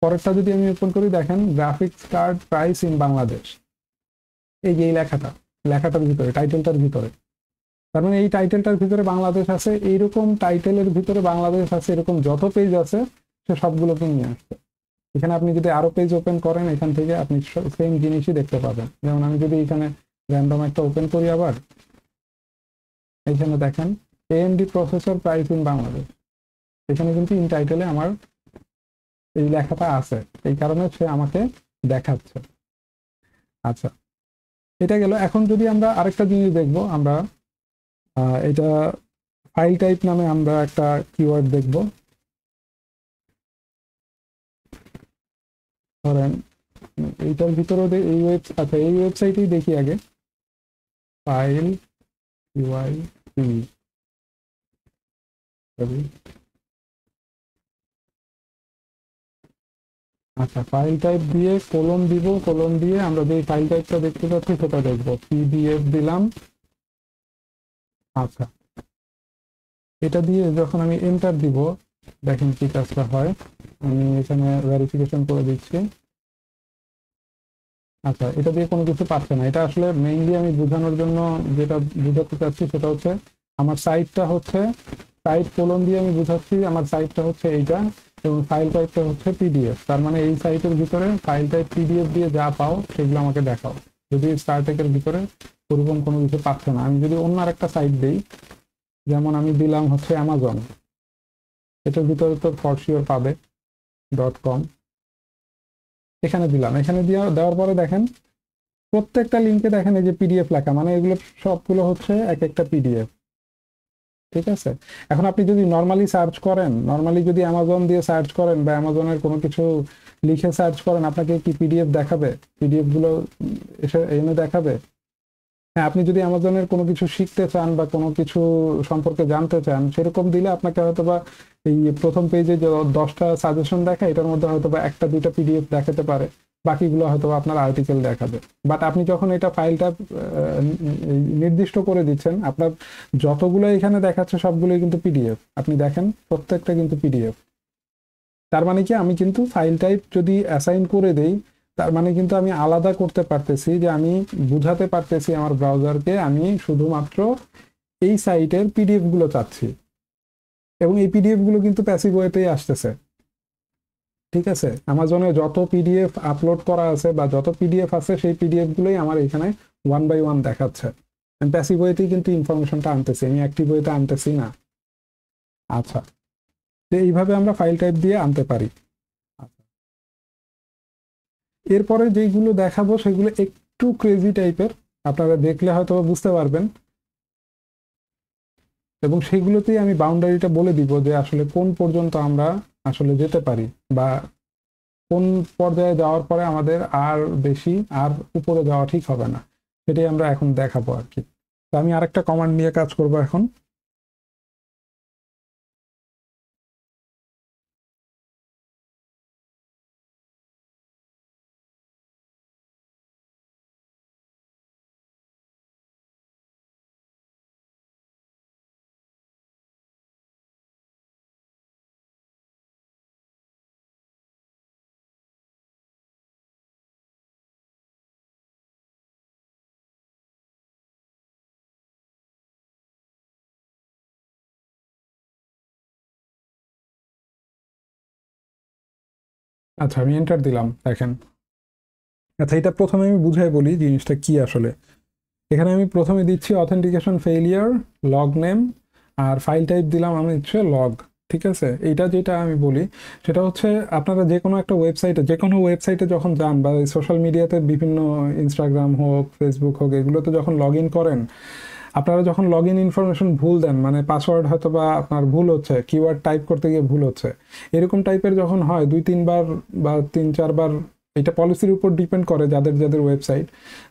পরেরটা যদি আমি ওপেন করি, দেখেন graphics card price in Bangladesh, এই যে এই লেখাটার ভিতরে, টাইটেলটার ভিতরে। তার মানে এই টাইটেলটার ভিতরে বাংলাদেশ আছে। এইরকম টাইটেলের ভিতরে বাংলাদেশ আছে, এরকম যত পেজ আছে সে সবগুলোকে নিয়ে আসছে। এখানে আপনি যদি আরো পেজ ওপেন করেন, এখান থেকে আপনি সেম জিনিসই দেখতে পাবেন। যেমন আমি যদি এখানে র্যান্ডম একটা ওপেন করি, আবার এখানে দেখেন AMD processor price in Bangladesh, এখানে কিন্তু ইন টাইটেলে আমার এই লেখাটা আছে, এই কারণে সে আমাকে দেখাচ্ছে। আচ্ছা, এটা গেল। এখন যদি আমরা আরেকটা জিনিস দেখবো, আমরা এটা ফাইল টাইপ নামে আমরা একটা কিওয়ার্ড দেখব। ধরেন এইটার ভিতরে এই আচ্ছা এই ওয়েবসাইটেই দেখি আগে, ফাইল ইউআই আচ্ছা, ফাইল টাইপ দিয়ে কোলন দিব, কোলন দিয়ে আমরা যে ফাইল টাইপটা দেখতে পাচ্ছি সেটা দেখবো, পিডিএফ দিলাম। আচ্ছা, এটা দিয়ে যখন আমি এন্টার দিব, দেখেন কি কাজটা হয়। আমি এখানে ভেরিফিকেশন করে দিচ্ছি। আচ্ছা, এটা দিয়ে কোনো কিছু পাচ্ছে না। এটা আসলে মেইনলি আমি বোঝানোর জন্য যেটা বুঝাতে চাচ্ছি সেটা হচ্ছে আমার সাইটটা হচ্ছে সাইট কোলন দিয়ে আমি বুঝাচ্ছি আমার সাইটটা হচ্ছে এইটা, এবং ফাইল টাইপটা হচ্ছে পিডিএফ। তার মানে এই সাইটের ভিতরে ফাইল টাইপ পিডিএফ দিয়ে যা পাও সেগুলো আমাকে দেখাও। যদি স্টারটেকের ভিতরে ওরকম কোনো কিছু পাচ্ছে না, আমি যদি অন্য আরেকটা সাইট দিই, যেমন আমি দিলাম হচ্ছে অ্যামাজন, এটার ভিতরে তো ফরশিওর পাবে .com, এখানে দিলাম। এখানে দেওয়ার পরে দেখেন প্রত্যেকটা লিঙ্কে দেখেন এই যে পিডিএফ লেখা, মানে এগুলো সবগুলো হচ্ছে এক একটা পিডিএফ। ঠিক আছে। এখন আপনি যদি নর্মালি সার্চ করেন, নর্মালি যদি অ্যামাজন দিয়ে সার্চ করেন বা অ্যামাজনের কোনো কিছু লিখে সার্চ করেন, আপনাকে কি পিডিএফ দেখাবে? পিডিএফ গুলো এসে এনে দেখাবে? হ্যাঁ, আপনি যদি অ্যামাজনের কোনো কিছু শিখতে চান বা কোনো কিছু সম্পর্কে জানতে চান, সেরকম দিলে আপনাকে হয়তোবা এই প্রথম পেজে যে 10টা সাজেশন দেখায়, এটার মধ্যে হয়তোবা একটা দুইটা পিডিএফ দেখাতে পারে, বাকিগুলো হয়তো আপনার আর্টিকেল দেখাবে। বাট আপনি যখন এটা ফাইলটা নির্দিষ্ট করে দিচ্ছেন, আপনার যতগুলো এখানে দেখাচ্ছে সবগুলোই কিন্তু পিডিএফ। আপনি দেখেন প্রত্যেকটা কিন্তু পিডিএফ। তার মানে কি, আমি কিন্তু ফাইল টাইপ যদি অ্যাসাইন করে দেই, তার মানে কিন্তু আমি আলাদা করতে পারতেছি, যে আমি বুঝাতে পারতেছি আমার ব্রাউজারকে আমি শুধুমাত্র এই সাইটের পিডিএফ গুলো চাচ্ছি, এবং এই পিডিএফ গুলো কিন্তু প্যাসিভ ওয়েতেই আসতেছে। ঠিক আছে, অ্যামাজনে যত পিডিএফ আপলোড করা আছে বা যত পিডিএফ আছে সেই পিডিএফ গুলোই আমার এখানে ওয়ান বাই ওয়ান দেখাচ্ছে। আমি প্যাসিভ ওয়েতেই কিন্তু ইনফরমেশনটা আনতেছি, আমি অ্যাক্টিভ ওয়েতে আনতেছি না। আচ্ছা, তো এইভাবে আমরা ফাইল টাইপ দিয়ে আনতে পারি। এরপরে যেগুলো দেখাবো সেগুলো একটু ক্রেজি টাইপের, আপনারা দেখলে হয়তো বুঝতে পারবেন, এবং সেগুলোতেই আমি বাউন্ডারিটা বলে দিব যে আসলে কোন পর্যন্ত আমরা আসলে যেতে পারি, বা কোন পর্যায়ে যাওয়ার পরে আমাদের আর বেশি আর উপরে যাওয়া ঠিক হবে না, সেটাই আমরা এখন দেখাবো আর কি। তো আমি আরেকটা কমান্ড নিয়ে কাজ করব এখন। আচ্ছা, আমি এন্টার দিলাম, দেখেন আচ্ছা, এটা প্রথমে আমি বুঝাই বলি জিনিসটা কি আসলে। এখানে আমি প্রথমে দিচ্ছি অথেন্টিকেশন ফেইলিয়ার, লগ নেম, আর ফাইল টাইপ দিলাম আমি হচ্ছে লগ। ঠিক আছে, এইটা যেটা আমি বলি সেটা হচ্ছে আপনারা যে কোনো একটা ওয়েবসাইটে, যে কোনো ওয়েবসাইটে যখন যান বা সোশ্যাল মিডিয়াতে বিভিন্ন ইনস্টাগ্রাম হোক, ফেসবুক হোক, এগুলোতে যখন লগ ইন করেন, আপনারা যখন লগ ইন ইনফরমেশন ভুল দেন, মানে পাসওয়ার্ড হয়তো বা আপনার ভুল হচ্ছে, কিওয়ার্ড টাইপ করতে গিয়ে ভুল হচ্ছে, এরকম টাইপের যখন হয় 2-3 বার বা 3-4 বার, এটা পলিসির উপর ডিপেন্ড করে যাদের যাদের ওয়েবসাইট,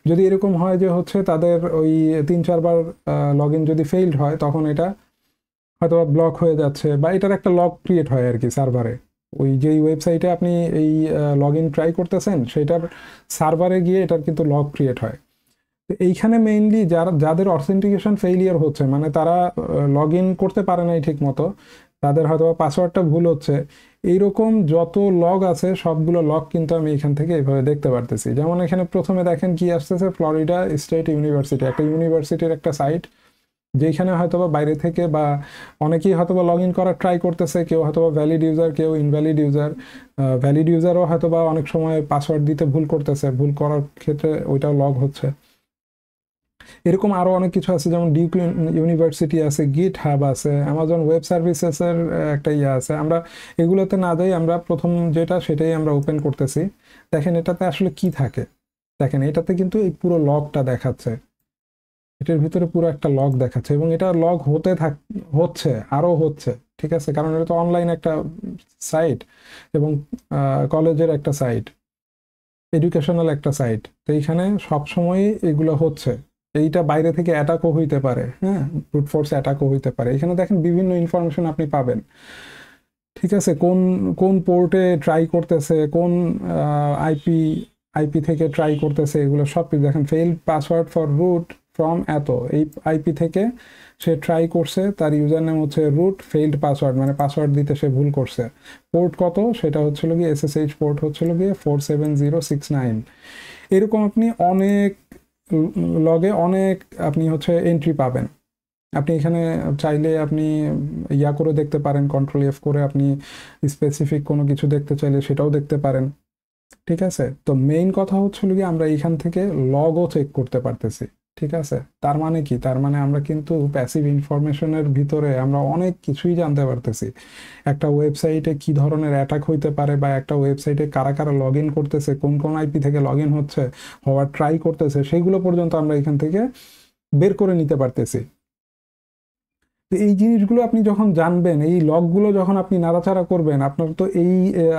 যদি এরকম হয় যে হচ্ছে তাদের ওই 3-4 বার লগ ইন যদি ফেইল্ড হয়, তখন এটা হয়তো ব্লক হয়ে যাচ্ছে, বা এটার একটা লগ ক্রিয়েট হয় আর কি সার্ভারে। ওই যেই ওয়েবসাইটে আপনি এই লগ ইন ট্রাই করতেছেন সেটার সার্ভারে গিয়ে এটার কিন্তু লগ ক্রিয়েট হয়। তো এইখানে মেইনলি যাদের অথেন্টিকেশন ফেইলিয়ার হচ্ছে, মানে তারা লগ ইন করতে পারে নাই ঠিক মতো, তাদের হয়তো পাসওয়ার্ডটা ভুল হচ্ছে, এইরকম যত লগ আছে সবগুলো লগ কিন্তু আমি এখান থেকে এইভাবে দেখতে পারতেছি। যেমন এখানে প্রথমে দেখেন কি আসতেছে, ফ্লোরিডা স্টেট ইউনিভার্সিটি, একটা ইউনিভার্সিটির একটা সাইট, যেখানে হয়তোবা বাইরে থেকে বা অনেকেই হয়তোবা লগ ইন করার ট্রাই করতেছে, কেউ হয়তোবা ভ্যালিড ইউজার, কেউ ইনভ্যালিড ইউজার। ভ্যালিড ইউজারও হয়তোবা অনেক সময় পাসওয়ার্ড দিতে ভুল করতেছে, ভুল করার ক্ষেত্রে ওইটাও লগ হচ্ছে। এরকম আরো অনেক কিছু আছে, যেমন ডিউক ইউনিভার্সিটি আছে, গিট হাব আছে, অ্যামাজন ওয়েব সার্ভিসেসের একটা ইয়ে আছে। আমরা এগুলোতে না যাই, আমরা প্রথম যেটা সেটাই আমরা ওপেন করতেছি। দেখেন এটাতে আসলে কি থাকে, দেখেন এটাতে কিন্তু এই পুরো লগটা দেখাচ্ছে, এটার ভিতরে পুরো একটা লগ দেখাচ্ছে, এবং এটা লগ হচ্ছে, আরো হচ্ছে। ঠিক আছে, কারণ এটা তো অনলাইন একটা সাইট, এবং কলেজের একটা সাইট, এডুকেশনাল একটা সাইট, তো এইখানে সবসময় এগুলো হচ্ছে। এইটা বাইরে থেকে অ্যাটাকও হইতে পারে, হ্যাঁ, ব্রুট ফোর্স অ্যাটাকও হইতে পারে। এখানে দেখেন বিভিন্ন ইনফরমেশন আপনি পাবেন। ঠিক আছে, কোন কোন পোর্টে ট্রাই করতেছে, কোন আইপি আইপি থেকে ট্রাই করতেছে, এগুলো সব কিছু দেখেন। Failed password for root from এত, এই আইপি থেকে সে ট্রাই করছে, তার ইউজার নেম হচ্ছে রুট, ফেইল্ড পাসওয়ার্ড মানে পাসওয়ার্ড দিতে সে ভুল করছে। পোর্ট কত, সেটা হচ্ছিল গিয়ে এসএসএইচ পোর্ট হচ্ছিল গিয়ে 47069। এরকম আপনি অনেক লগে অনেক আপনি হচ্ছে এন্ট্রি পাবেন। আপনি এখানে চাইলে আপনি ইয়া করে দেখতে পারেন, কন্ট্রোল এফ করে আপনি স্পেসিফিক কোনো কিছু দেখতে চাইলে সেটাও দেখতে পারেন। ঠিক আছে, তো মেইন কথা হচ্ছিল কি আমরা এখান থেকে লগও চেক করতে পারতেছি। ঠিক আছে, তার মানে কি, তার মানে আমরা কিন্তু প্যাসিভ ইনফরমেশনের ভিতরে আমরা অনেক কিছুই জানতে পারতেছি। একটা ওয়েবসাইটে কি ধরনের অ্যাটাক হইতে পারে, বা একটা ওয়েবসাইটে কারা কারা লগ ইন করতেছে, কোন কোন আইপি থেকে লগ ইন হচ্ছে, হওয়ার ট্রাই করতেছে, সেগুলো পর্যন্ত আমরা এখান থেকে বের করে নিতে পারতেছি। তো এই জিনিসগুলো আপনি যখন জানবেন, এই লগগুলো যখন আপনি নাড়াচাড়া করবেন, আপনার তো এই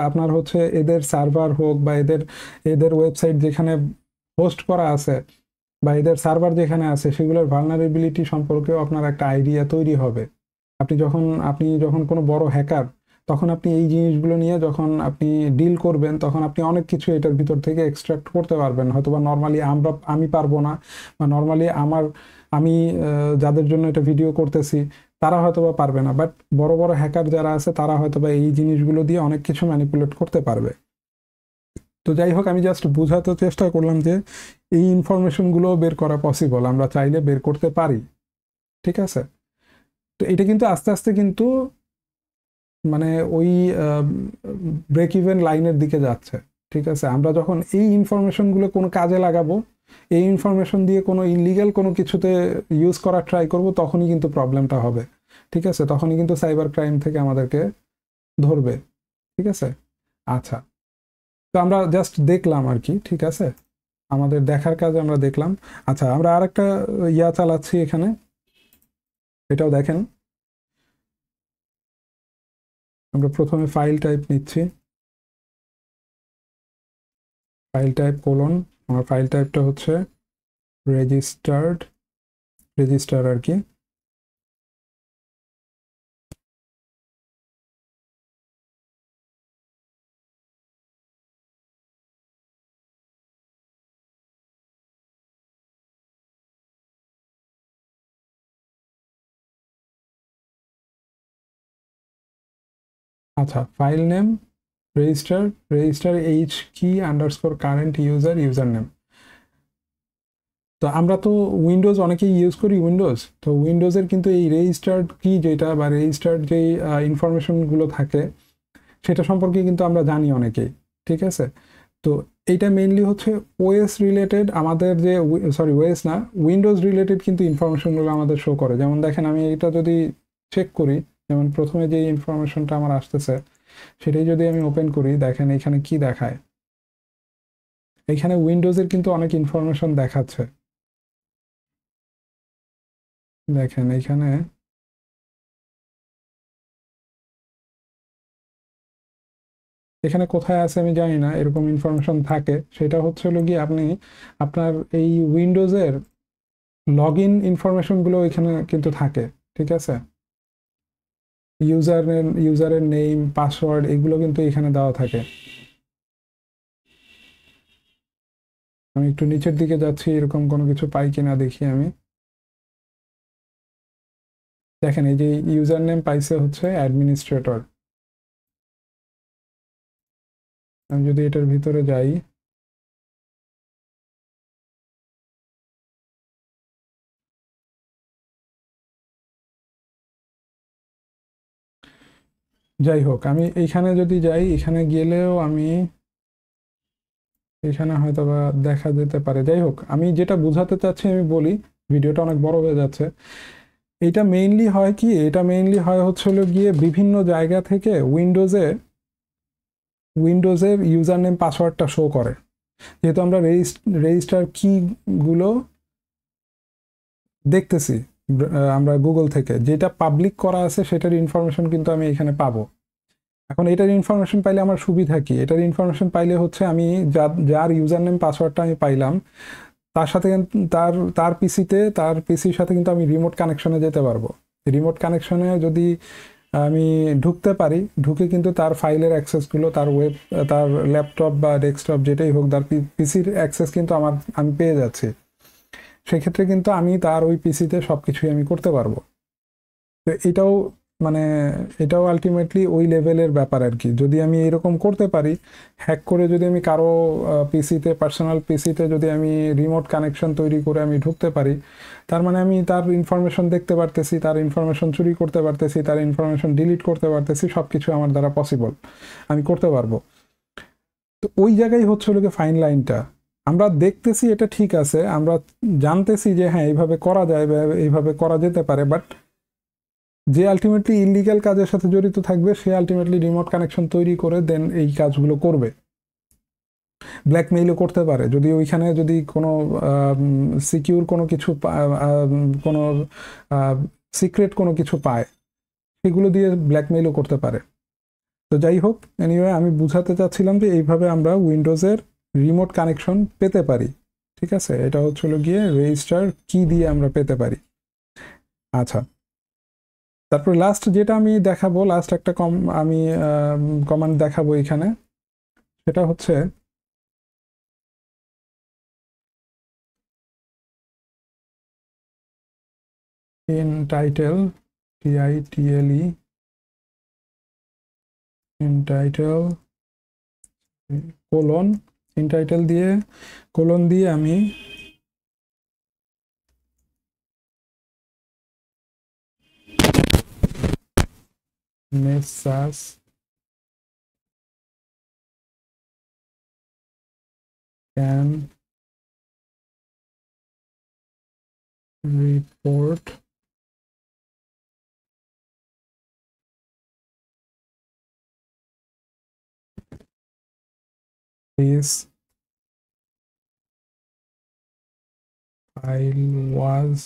আপনার হচ্ছে এদের সার্ভার হোক বা এদের এদের ওয়েবসাইট যেখানে হোস্ট করা আছে, বা এদের সার্ভার যেখানে আছে, সেগুলোর ভালনারেবিলিটি সম্পর্কেও আপনার একটা আইডিয়া তৈরি হবে। আপনি যখন কোনো বড় হ্যাকার, তখন আপনি এই জিনিসগুলো নিয়ে যখন আপনি ডিল করবেন, তখন আপনি অনেক কিছু এটার ভিতর থেকে এক্সট্রাক্ট করতে পারবেন। হয়তোবা নর্মালি আমি পারবো না, বা নর্মালি আমি যাদের জন্য এটা ভিডিও করতেছি তারা হয়তোবা পারবে না, বাট বড় বড় হ্যাকার যারা আছে তারা হয়তোবা এই জিনিসগুলো দিয়ে অনেক কিছু ম্যানিপুলেট করতে পারবে। তো যাই হোক, আমি জাস্ট বোঝাতে চেষ্টা করলাম যে এই ইনফরমেশনগুলো বের করা পসিবল, আমরা চাইলে বের করতে পারি। ঠিক আছে, তো এটা কিন্তু আস্তে আস্তে কিন্তু মানে ওই ব্রেক ইভেন লাইনের দিকে যাচ্ছে। ঠিক আছে, আমরা যখন এই ইনফরমেশনগুলো কোনো কাজে লাগাবো, এই ইনফরমেশন দিয়ে কোনো ইলিগাল কোনো কিছুতে ইউজ করার ট্রাই করব, তখনই কিন্তু প্রবলেমটা হবে। ঠিক আছে, তখনই কিন্তু সাইবার ক্রাইম থেকে আমাদেরকে ধরবে। ঠিক আছে, আচ্ছা, তো আমরা জাস্ট দেখলাম আর কি। ঠিক আছে, আমাদের দেখার কাজে আমরা দেখলাম। আচ্ছা, আমরা আরেকটা ইয়া চালাচ্ছি এখানে, এটাও দেখেন। আমরা প্রথমে ফাইল টাইপ নিচ্ছি, ফাইল টাইপ কোলন, আমার ফাইল টাইপটা হচ্ছে রেজিস্টার আর কি। আচ্ছা, ফাইল নেম রেজিস্টার এইচ কি আন্ডারস্কোর কারেন্ট ইউজার নেম। তো আমরা তো উইন্ডোজ অনেকেই ইউজ করি, তো উইন্ডোজের কিন্তু এই রেজিস্টার্ড কি যেটা, বা রেজিস্টার্ড যেই ইনফরমেশনগুলো থাকে সেটা সম্পর্কে কিন্তু আমরা জানি অনেকেই। ঠিক আছে, তো এইটা মেইনলি হচ্ছে ওএস রিলেটেড, আমাদের যে ওএস না, উইন্ডোজ রিলেটেড কিন্তু ইনফরমেশনগুলো আমাদের শো করে। যেমন দেখেন আমি এটা যদি চেক করি, যেমন প্রথমে যে ইনফরমেশনটা আমার আসতেছে সেটাই যদি আমি ওপেন করি, দেখেন এখানে কি দেখায়। এখানে উইন্ডোজের কিন্তু অনেক ইনফরমেশন দেখাচ্ছে। দেখেন এখানে এখানে কোথায় আছে আমি জানি না, এরকম ইনফরমেশন থাকে। সেটা হচ্ছে হলো গিয়ে আপনি আপনার এই উইন্ডোজের লগ ইন ইনফরমেশনগুলো এখানে কিন্তু থাকে, ঠিক আছে। ইউজারের নেম, পাসওয়ার্ড এগুলো কিন্তু এখানে দেওয়া থাকে। আমি একটু নিচের দিকে যাচ্ছি, এরকম কোনো কিছু পাই কিনা দেখি আমি। দেখেন এই যে ইউজার নেম পাইছে হচ্ছে অ্যাডমিনিস্ট্রেটর। আমি যদি এটার ভিতরে যাই, যাই হোক আমি এইখানে যদি যাই, এখানে গেলেও আমি এখানে হয়তো বা দেখা যেতে পারে। যাই হোক আমি যেটা বোঝাতে চাচ্ছি আমি বলি, ভিডিওটা অনেক বড় হয়ে যাচ্ছে। এটা মেইনলি হয় কি, এটা মেইনলি হয় হচ্ছে হলো গিয়ে বিভিন্ন জায়গা থেকে উইন্ডোজের ইউজার নেম পাসওয়ার্ডটা শো করে। যেহেতু আমরা রেজিস্টার কিগুলো দেখতেছি আমরা গুগল থেকে, যেটা পাবলিক করা আছে সেটার ইনফরমেশন কিন্তু আমি এখানে পাবো। এখন এটার ইনফরমেশন পাইলে আমার সুবিধা কি? এটার ইনফরমেশন পাইলে হচ্ছে আমি যার ইউজার নেম পাসওয়ার্ডটা আমি পাইলাম তার সাথে তার পিসির সাথে কিন্তু আমি রিমোট কানেকশনে যেতে পারবো। রিমোট কানেকশনে যদি আমি ঢুকতে পারি, ঢুকে কিন্তু তার ফাইলের অ্যাক্সেসগুলো, তার ল্যাপটপ বা ডেস্কটপ যেটাই হোক, তার পিসির অ্যাক্সেস কিন্তু আমি পেয়ে যাচ্ছি। সেক্ষেত্রে কিন্তু আমি তার ওই পিসিতে সব কিছুই আমি করতে পারবো। তো এটাও মানে এটাও আলটিমেটলি ওই লেভেলের ব্যাপার আর কি। যদি আমি এরকম করতে পারি, হ্যাক করে যদি আমি কারো পিসিতে, পার্সোনাল পিসিতে যদি আমি রিমোট কানেকশন তৈরি করে আমি ঢুকতে পারি, তার মানে আমি তার ইনফরমেশন দেখতে পারতেছি, তার ইনফরমেশন চুরি করতে পারতেছি, তার ইনফরমেশন ডিলিট করতে পারতেছি, সব কিছু আমার দ্বারা পসিবল, আমি করতে পারবো। তো ওই জায়গায় হচ্ছে হলো ফাইন লাইনটা। আমরা দেখতেছি এটা ঠিক আছে, আমরা জানতেছি যে হ্যাঁ এইভাবে করা যায় বা এইভাবে করা যেতে পারে, বাট যে আলটিমেটলি ইলিগাল কাজের সাথে জড়িত থাকবে সে আলটিমেটলি রিমোট কানেকশন তৈরি করে দেন এই কাজগুলো করবে। ব্ল্যাকমেইলও করতে পারে যদি ওইখানে যদি কোনো সিকিউর কোনো কিছু কোনো সিক্রেট কোনো কিছু পায়, সেগুলো দিয়ে ব্ল্যাকমেইলও করতে পারে। তো যাই হোক, এনিওয়ে আমি বুঝাতে চাচ্ছিলাম যে এইভাবে আমরা উইন্ডোজের রিমোট কানেকশন পেতে পারি, ঠিক আছে। এটা হচ্ছিল গিয়ে রেজিস্টার কি দিয়ে আমরা পেতে পারি। আচ্ছা, তারপর লাস্ট যেটা আমি দেখাবো, লাস্ট একটা আমি কমান্ড দেখাবো এখানে, সেটা হচ্ছে entitle, title, entitle colon, entitle দিয়ে কোলন দিয়ে আমি message can report this file was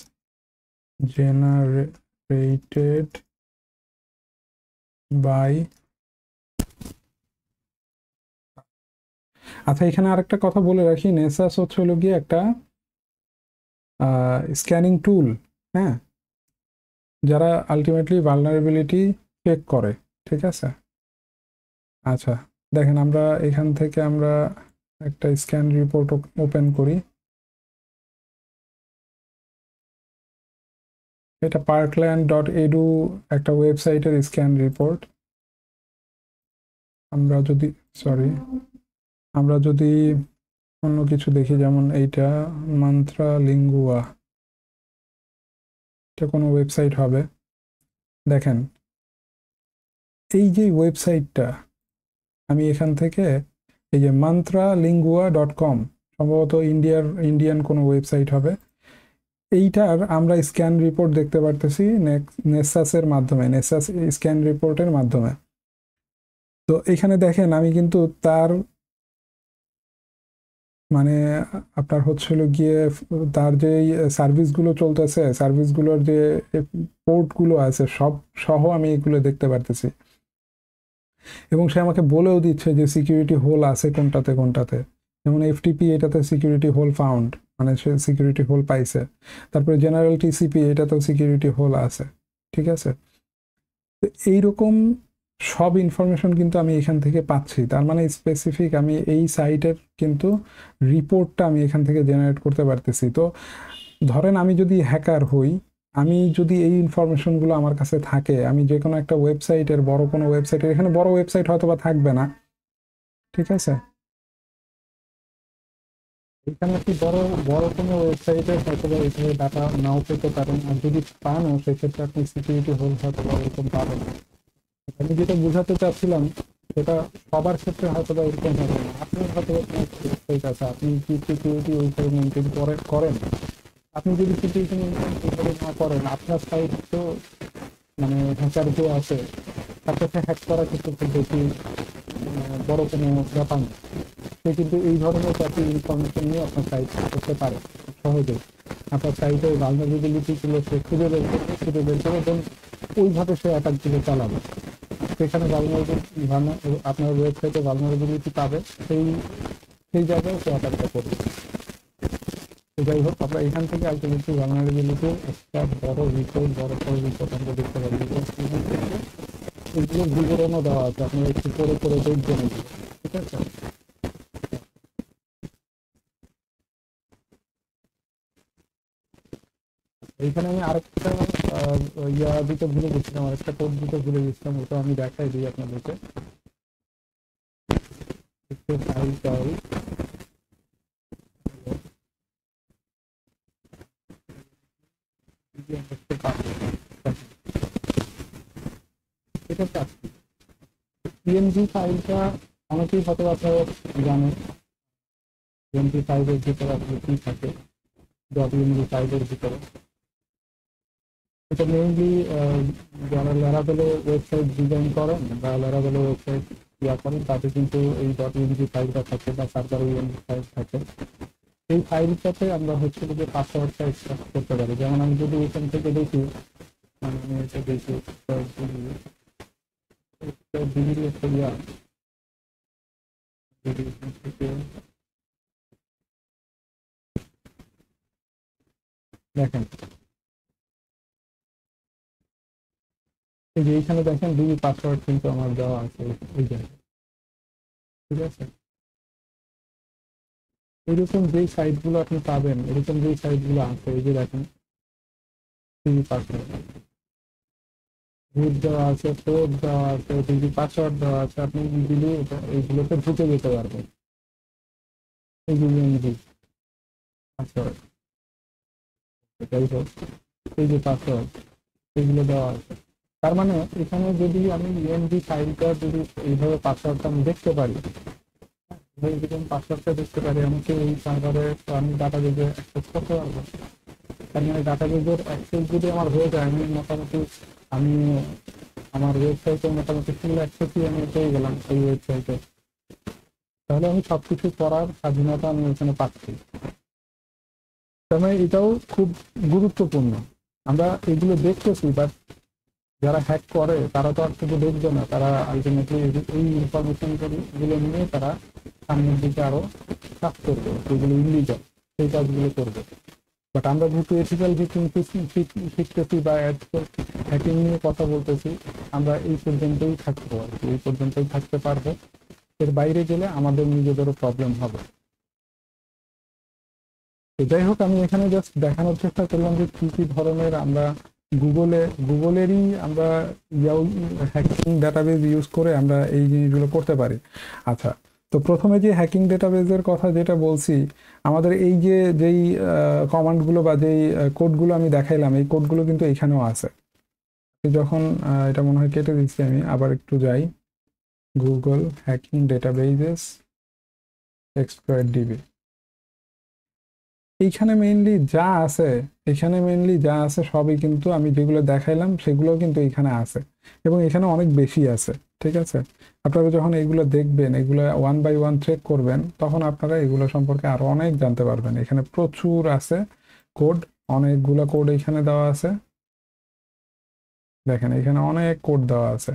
generated by। আচ্ছা, এখানে আরেকটা কথা বলে রাখি, নেসাস হচ্ছে হলো গিয়ে একটা স্ক্যানিং টুল, হ্যাঁ, যারা আলটিমেটলি ভালনারেবিলিটি চেক করে, ঠিক আছে। আচ্ছা, দেখেন আমরা এখান থেকে আমরা একটা স্ক্যান রিপোর্ট ওপেন করি। এটা parkland.edu একটা ওয়েবসাইটের স্ক্যান রিপোর্ট। আমরা যদি আমরা যদি অন্য কিছু দেখি, যেমন এইটা মন্ত্রা লিঙ্গুয়া, এটা কোনো ওয়েবসাইট হবে। দেখেন এই যে ওয়েবসাইটটা, আমি এখান থেকে এই যে mantralingua.com, সম্ভবত ইন্ডিয়ান কোনো ওয়েবসাইট হবে। এইটার আমরা স্ক্যান রিপোর্ট দেখতে পারতেছি নেসাসের মাধ্যমে, নেসাস স্ক্যান রিপোর্টের মাধ্যমে। তো এখানে দেখেন আমি কিন্তু তার মানে আপনার হচ্ছিল গিয়ে তার যে সার্ভিসগুলো চলতেছে, সার্ভিসগুলোর যে পোর্টগুলো আছে সব সহ আমি এগুলো দেখতে পারতেছি। এবং সে আমাকে বলেও দিচ্ছে যে সিকিউরিটি হোল আছে কোনটাতে কোনটাতে। যেমন এফটিপি, এটাতে সিকিউরিটি হোল ফাউন্ড, মানে সে সিকিউরিটি হোল পাইছে। তারপরে জেনারেল টিসিপি, এটাতেও সিকিউরিটি হোল আছে। ঠিক আছে, তো এইরকম সব ইনফরমেশন কিন্তু আমি এখান থেকে পাচ্ছি। তার মানে স্পেসিফিক আমি এই সাইটের কিন্তু রিপোর্টটা আমি এখান থেকে জেনারেট করতে পারতেছি। তো ধরেন আমি যদি হ্যাকার হই, আমি যদি এই ইনফরমেশনগুলো আমার কাছে থাকে, আমি যে কোনো একটা ওয়েবসাইটের, বড় কোনো ওয়েবসাইটের, এখানে বড় ওয়েবসাইট হয়তো বা থাকবে না, ঠিক আছে, এখানে কি বড় বড় কোনো ওয়েবসাইটে হয়তো বা এইভাবে ডাটা নাও পেতে পারেন। আর যদি পানও, সেক্ষেত্রে আপনি সিকিউরিটি হোল হয়তো বা এরকম পাবেন না। আমি যেটা বোঝাতে চাচ্ছিলাম, সেটা সবার ক্ষেত্রে হয়তো বা এরকম হবে না। আপনার হয়তো ওয়েবসাইট আছে, আপনি কি সিকিউরিটি ওইভাবে মেনটেন করেন। আপনি যদি সিকিউরিটি মেনটেন ওইভাবে না করেন, আপনার সাইট তো মানে হ্যাকার যে আছে তার কাছে হ্যাক করা কিন্তু খুব বেশি বড় কোনো ব্যাপার না। সে কিন্তু এই ধরনের কয়েকটি ইনফরমেশন নিয়ে আপনার সাইট করতে পারে খুব সহজেই। আপনার সাইটের ভালনারেবিলিটিগুলো সে খুঁজে বের করে এবং ওইভাবে সে অ্যাটাকগুলো চালাবে। সেখানে আপনার ওয়েবসাইটে ভালনারেবিলিটি পাবে, সেই জায়গায় সে অ্যাটাকটা করবে। যাই হোক, আমরা এখান থেকে আলটিমেটলি ভালনারেবিলিটির একটা বড় রিপোর্ট, বড় রিপোর্ট আমরা দেখতে পারি। এগুলোর বিবরণও দেওয়া আছে, আপনি একটু পরে পরে দেখবেন এগুলো, ঠিক আছে। এইখানে আমি আরেকটা দিতে ভুলে গেছিলাম, আরেকটা কোড দিতে ভুলে গেছিলাম, ওটা আমি দেখাই দিই আপনাদেরকে। এটা চাচ্ছি পিএনজি ফাইলটা অনেকেই হয়তো আপনারা জানেন। পিএনজি ফাইলের ভিতরে আসলে কি থাকে, পিএনজি ফাইলের ভিতরে এটা মেইনলি যারা ল্যারাভেলে ওয়েবসাইট ডিজাইন করেন বা ল্যারাভেলে ওয়েবসাইট করেন, তাদের কিন্তু এই পিএনজি ফাইলটা থাকে বা সার্ভার পিএনজি ফাইল থাকে। এই ফাইলটাতে আমরা হচ্ছে যে পাসওয়ার্ডটা এক্সট্রাক্ট করতে পারি। যেমন আমি যদি এখান থেকে দেখি, আমি এটা দেখি দেখেন, এই যে এইখানে দেখেন ডিবি পাসওয়ার্ড কিন্তু আমার দেওয়া আছে এই জায়গায়, ঠিক আছে। এরকম যেই সাইটগুলো আপনি পাবেন, এরকম যেই সাইটগুলো আছে, এই যে দেখেন ডিবি পাসওয়ার্ড রুট দেওয়া আছে, পোর্ট দেওয়া আছে, ডিবি পাসওয়ার্ড দেওয়া আছে, আপনি ইজিলি এইগুলোতে ঢুকে যেতে পারবেন। এইগুলো পাসওয়ার্ড, যাই হোক, এই যে পাসওয়ার্ড এগুলো দেওয়া আছে। তার মানে এখানে যদি আমি ইএনভি ফাইলটা যদি এইভাবে পাসওয়ার্ডটা আমি দেখতে পারি, এরকম পাসওয়ার্ডটা দেখতে পারি, আমাকে এই সার্ভারে আমি ডাটাবেজে অ্যাক্সেস করতে পারবো। তার মানে ডাটাবেজের অ্যাক্সেস যদি আমার হয়ে যায়, আমি মোটামুটি আমি আমার ওয়েবসাইটে মোটামুটি ফুল অ্যাক্সেসই আমি পেয়ে গেলাম এই ওয়েবসাইটে, তাহলে আমি সবকিছু করার স্বাধীনতা আমি এখানে পাচ্ছি। তার মানে এটাও খুব গুরুত্বপূর্ণ। আমরা এগুলো দেখতেছি, বাট যারা হ্যাক করে তারা তো আর শুধু দেখবে না, তারা আলটিমেটলি এই ইনফরমেশন গুলো নিয়ে তারা সামনের দিকে আরো কাজ করবে, যেগুলো ইলিগাল সেই কাজগুলো করবে। বাট আমরা যেহেতু এথিক্যাল শিখতেছি বা হ্যাকিং নিয়ে কথা বলতেছি, আমরা এই পর্যন্তই থাকতে পারবো, এই পর্যন্তই থাকতে পারবো। এর বাইরে গেলে আমাদের নিজেদেরও প্রবলেম হবে। যাই হোক, আমি এখানে জাস্ট দেখানোর চেষ্টা করলাম যে কি কি ধরনের আমরা গুগলেরই আমরা হ্যাকিং ডাটাবেজ ইউজ করে আমরা এই জিনিসগুলো করতে পারি। আচ্ছা, তো প্রথমে যে হ্যাকিং ডেটাবেজের কথা যেটা বলছি, আমাদের এই যেই কমান্ডগুলো বা যেই কোডগুলো আমি দেখাইলাম, এই কোডগুলো কিন্তু এখানেও আছে। যখন এটা মনে হয় কেটে দিচ্ছি, আমি আবার একটু যাই, গুগল হ্যাকিং ডেটাবেজেস, এক্সপ্লয়েট ডিবি। এইখানে মেইনলি যা আছে, এখানে মেইনলি যা আছে সবই কিন্তু আমি যেগুলো দেখাইলাম সেগুলো কিন্তু এখানে আছে, এবং এখানে অনেক বেশি আছে। ঠিক আছে, আপনারা যখন এগুলো দেখবেন, এগুলো ওয়ান বাই ওয়ান চেক করবেন, তখন আপনারা এগুলো সম্পর্কে আরো অনেক জানতে পারবেন। এখানে প্রচুর আছে কোড, অনেকগুলো কোড এখানে দেওয়া আছে। দেখেন এখানে অনেক কোড দেওয়া আছে,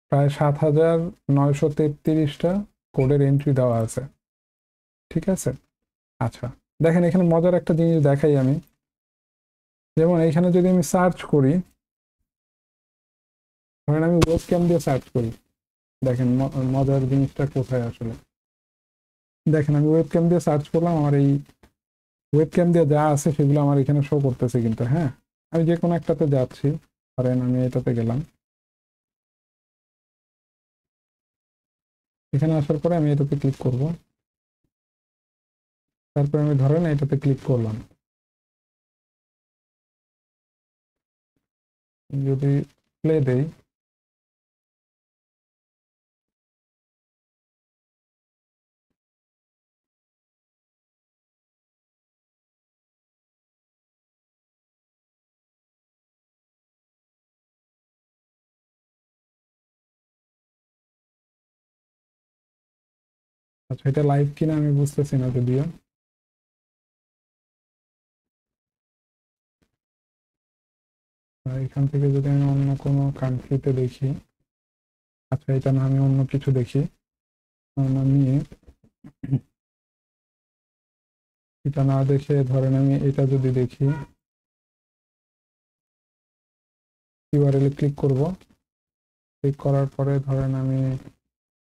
প্রায় 7,933টা কোডের এন্ট্রি দেওয়া আছে। ঠিক আছে, আচ্ছা দেখেন এখানে মজার একটা জিনিস দেখাই আমি। যেমন এইখানে যদি আমি সার্চ করি, ধরেন আমি ওয়েব ক্যাম দিয়ে সার্চ করি, দেখেন মজার জিনিসটা কোথায় আসলে। দেখেন আমি ওয়েব ক্যাম দিয়ে সার্চ করলাম, আমার এই ওয়েব ক্যাম দিয়ে যা আছে সেগুলো আমার এখানে শো করতেছে কিন্তু। হ্যাঁ, আমি যে কোনো একটাতে যাচ্ছি, ধরেন আমি এটাতে গেলাম, এখানে আসার পরে আমি এটাতে ক্লিক করব, তারপরে আমি ধরেন এটাতে ক্লিক করলাম। যদি প্লে দেই, আচ্ছা এটা লাইভ কিনা আমি বুঝতেছি না যদিও। এখান থেকে যদি আমি অন্য কোনো কান্ট্রিতে দেখি, আচ্ছা এটা না, আমি অন্য কিছু দেখি, আমি এটা না দেখে ধরেন আমি এটা যদি দেখি, ইউআরএল ক্লিক করব, ক্লিক করার পরে ধরেন আমি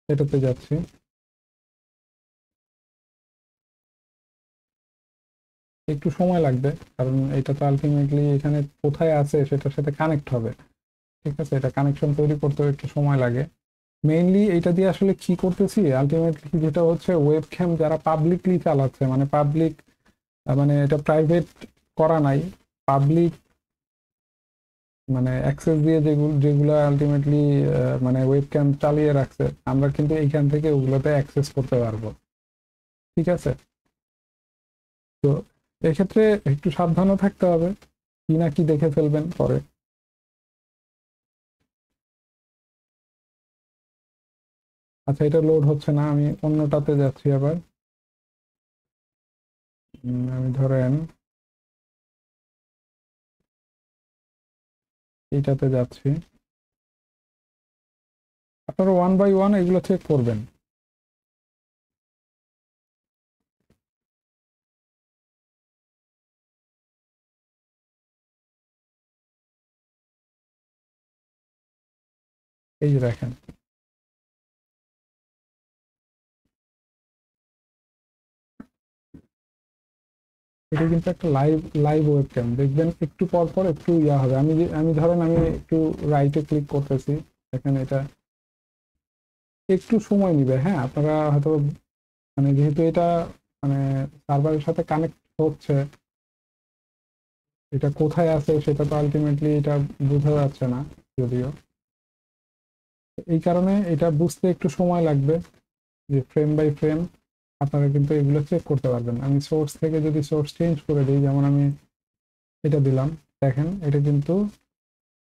এটাতে যাচ্ছি, একটু সময় লাগবে কারণ এটা তো আলটিমেটলি এখানে কোথায় আছে সেটার সাথে কানেক্ট হবে। ঠিক আছে, এটা কানেকশন তৈরি করতেও একটু সময় লাগে। মেইনলি এটা দিয়ে আসলে কি করতেছি, আলটিমেটলি যেটা হচ্ছে ওয়েব ক্যাম যারা পাবলিকলি চালাচ্ছে, মানে পাবলিক, মানে এটা প্রাইভেট করা নাই, পাবলিক মানে অ্যাক্সেস দিয়ে যেগুলো যেগুলো আলটিমেটলি মানে ওয়েব ক্যাম চালিয়ে রাখছে, আমরা কিন্তু এইখান থেকে ওগুলোতে অ্যাক্সেস করতে পারবো। ঠিক আছে, তো এক্ষেত্রে একটু সাবধানও থাকতে হবে, কি না কি দেখে ফেলবেন পরে। আচ্ছা এটা লোড হচ্ছে না, আমি অন্যটাতে যাচ্ছি আবার। আমি ধরেন এইটাতে যাচ্ছি, আপনারা ওয়ান বাই ওয়ান এগুলো চেক করবেন। এই যে দেখেন, এটা কিন্তু একটা লাইভ লাইভ ওয়েব ক্যাম, দেখবেন একটু পর পর একটু ইয়া হবে। আমি ধরেন আমি একটু রাইটে ক্লিক করতেছি, দেখেন এটা একটু সময় নিবে। হ্যাঁ, আপনারা হয়তো মানে যেহেতু এটা মানে সার্ভারের সাথে কানেক্ট হচ্ছে, এটা কোথায় আছে সেটা তো আলটিমেটলি এটা বোঝা যাচ্ছে না যদিও, এই কারণে এটা বুঝতে একটু সময় লাগবে, যে ফ্রেম বাই ফ্রেম আপনারা কিন্তু এগুলো চেক করতে পারবেন। আমি সোর্স থেকে যদি সোর্স চেঞ্জ করে দিই, যেমন আমি এটা দিলাম, দেখেন এটা কিন্তু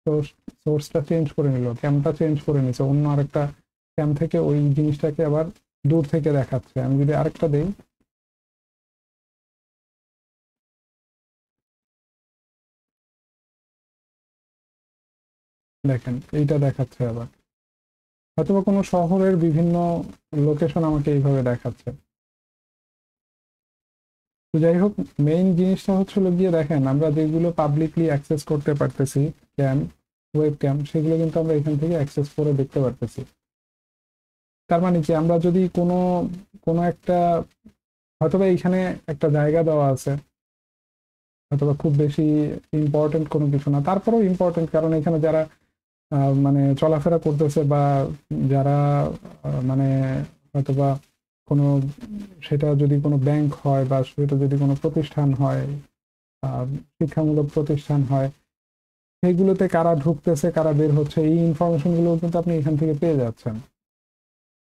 সোর্স, সোর্সটা চেঞ্জ করে নিল, ক্যামটা চেঞ্জ করে নিছে, অন্য আরেকটা ক্যাম থেকে ওই জিনিসটাকে আবার দূর থেকে দেখাচ্ছে। আমি যদি আরেকটা দিই, দেখেন এইটা দেখাচ্ছে আবার, হয়তোবা কোনো শহরের বিভিন্ন লোকেশন আমাকে এইভাবে দেখাচ্ছে। তো যাই হোক, মেইন জিনিসটা হচ্ছিল গিয়ে দেখেন আমরা যেগুলো পাবলিকলি অ্যাক্সেস করতে পারতেছি, ক্যাম, ওয়েব ক্যাম, সেগুলো কিন্তু আমরা এখান থেকে অ্যাক্সেস করে দেখতে পারতেছি। তার মানে কি, আমরা যদি কোনো কোনো একটা হয়তোবা এইখানে একটা জায়গা দেওয়া আছে, হয়তোবা খুব বেশি ইম্পর্টেন্ট কোনো কিছু না, তারপরেও ইম্পর্টেন্ট কারণ এখানে যারা মানে চলাফেরা করতেছে, বা যারা মানে হয়তোবা কোনো, সেটা যদি কোনো ব্যাংক হয় বা সেটা যদি কোনো প্রতিষ্ঠান হয়, শিক্ষামূলক প্রতিষ্ঠান হয়, সেগুলোতে কারা ঢুকতেছে কারা বের হচ্ছে, এই ইনফরমেশন গুলো কিন্তু আপনি এখান থেকে পেয়ে যাচ্ছেন।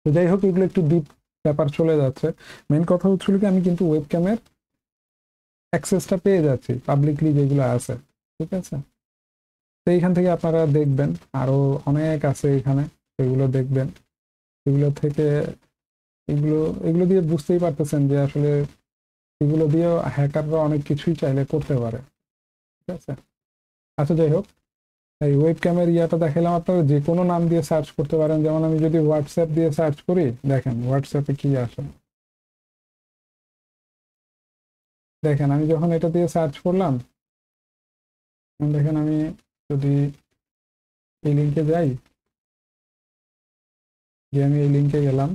তো যাই হোক, এগুলো একটু ডিপ ব্যাপার চলে যাচ্ছে। মেন কথা হচ্ছিল কি আমি কিন্তু ওয়েবক্যামের অ্যাক্সেসটা পেয়ে যাচ্ছি পাবলিকলি যেগুলো আছে, ঠিক আছে। তো এইখান থেকে আপনারা দেখবেন আরো অনেক আছে এখানে, সেগুলো দেখবেন। এগুলো থেকে এগুলো এগুলো দিয়ে বুঝতেই পারতেছেন যে আসলে এগুলো দিয়ে হ্যাকাররা অনেক কিছুই চাইলে করতে পারে, ঠিক আছে। আচ্ছা যাই হোক, এই ওয়েবক্যামের ইয়াটা দেখালাম, আপনারা যে কোনো নাম দিয়ে সার্চ করতে পারেন। যেমন আমি যদি হোয়াটসঅ্যাপ দিয়ে সার্চ করি, দেখেন হোয়াটসঅ্যাপে কি আসে। দেখেন আমি যখন এটা দিয়ে সার্চ করলাম, দেখেন আমি যদি এই লিঙ্কে যাই, যে আমি এই লিঙ্কে গেলাম,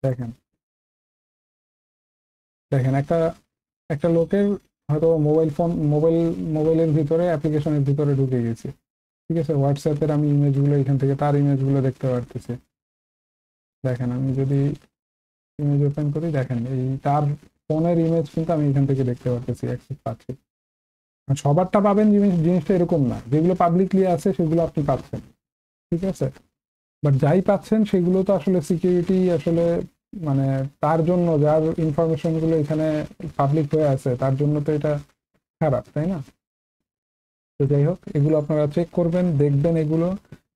দেখেন দেখেন একটা একটা লোকের হয়তো মোবাইলের ভিতরে অ্যাপ্লিকেশনের ভিতরে ঢুকে গেছি, ঠিক আছে। হোয়াটসঅ্যাপের আমি ইমেজগুলো এখান থেকে তার ইমেজগুলো দেখতে পারতেছি। দেখেন আমি যদি ইমেজ ওপেন করি, দেখেন এই তার ফোনের ইমেজ কিন্তু আমি এখান থেকে দেখতে পারতেছি, অ্যাক্সেস পাচ্ছি। সবারটা পাবেন জিনিসটা এরকম না, যেগুলো পাবলিকলি আছে সেগুলো আপনি পাচ্ছেন, ঠিক আছে। বাট যাই পাচ্ছেন সেগুলো তো আসলে সিকিউরিটি আসলে মানে তার জন্য যার ইনফরমেশন গুলো এখানে পাবলিক হয়ে আছে তার জন্য তো এটা খারাপ, তাই না? তো যাই হোক, এগুলো আপনারা চেক করবেন, দেখবেন, এগুলো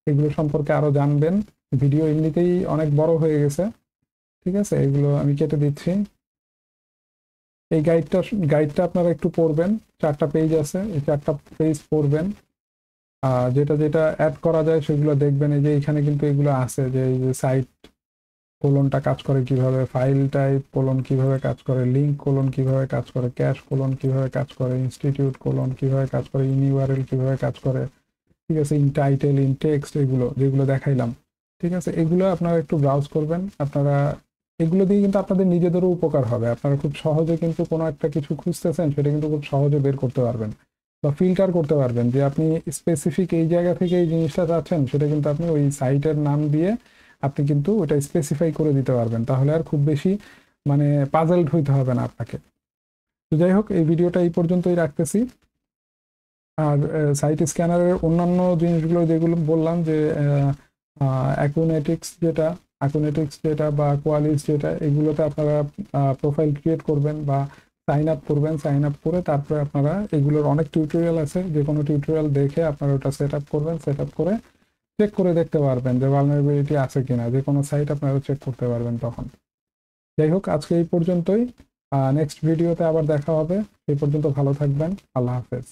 এগুলো সম্পর্কে আরো জানবেন। ভিডিও এমনিতেই অনেক বড় হয়ে গেছে, ঠিক আছে। এগুলো আমি কেটে দিচ্ছি। এই গাইডটা আপনারা একটু পড়বেন, 4টা পেজ আছে, এই 4টা পেজ পড়বেন। যেটা যেটা অ্যাড করা যায় সেগুলো দেখবেন। এই যে এখানে কিন্তু এগুলো আছে, যে এই যে সাইট কোলনটা কাজ করে কিভাবে, ফাইল টাইপ কোলন কিভাবে কাজ করে, লিঙ্ক কোলন কিভাবে কাজ করে, ক্যাশ কোলন কিভাবে কাজ করে, ইনস্টিটিউট কোলন কিভাবে কাজ করে, ইউআরএল কিভাবে কাজ করে, ঠিক আছে। ইন টাইটেল, ইন টেক্সট, এগুলো যেগুলো দেখাইলাম, ঠিক আছে। এগুলো আপনারা একটু ব্রাউজ করবেন। আপনারা এগুলো দিয়ে কিন্তু আপনাদের নিজেদেরও উপকার হবে। আপনারা খুব সহজে কিন্তু কোনো একটা কিছু খুঁজতেছেন, সেটা কিন্তু খুব সহজে বের করতে পারবেন বা ফিল্টার করতে পারবেন, যে আপনি স্পেসিফিক এই জায়গা থেকে এই জিনিসটা চাচ্ছেন, সেটা কিন্তু আপনি ওই সাইটের নাম দিয়ে আপনি কিন্তু ওটা স্পেসিফাই করে দিতে পারবেন। তাহলে আর খুব বেশি মানে পাজলড হইতে হবে না আপনাকে। তো যাই হোক, এই ভিডিওটা এই পর্যন্তই রাখতেছি। আর সাইট স্ক্যানারের অন্যান্য জিনিসগুলো যেগুলো বললাম, যে অ্যাকুনেটিক্স যেটা বা কোয়ালিস যেটা, এগুলোতে আপনারা প্রোফাইল ক্রিয়েট করবেন বা সাইন আপ করবেন। সাইন আপ করে তারপরে আপনারা এগুলোর অনেক টিউটোরিয়াল আছে, যে কোনো টিউটোরিয়াল দেখে আপনারা ওটা সেট আপ করবেন। সেট আপ করে চেক করে দেখতে পারবেন যে ভালনারেবিলিটি আছে কিনা, যে কোনো সাইট আপনারা চেক করতে পারবেন তখন। যাই হোক, আজকে এই পর্যন্তই। নেক্সট ভিডিওতে আবার দেখা হবে। এই পর্যন্ত ভালো থাকবেন। আল্লাহ হাফেজ।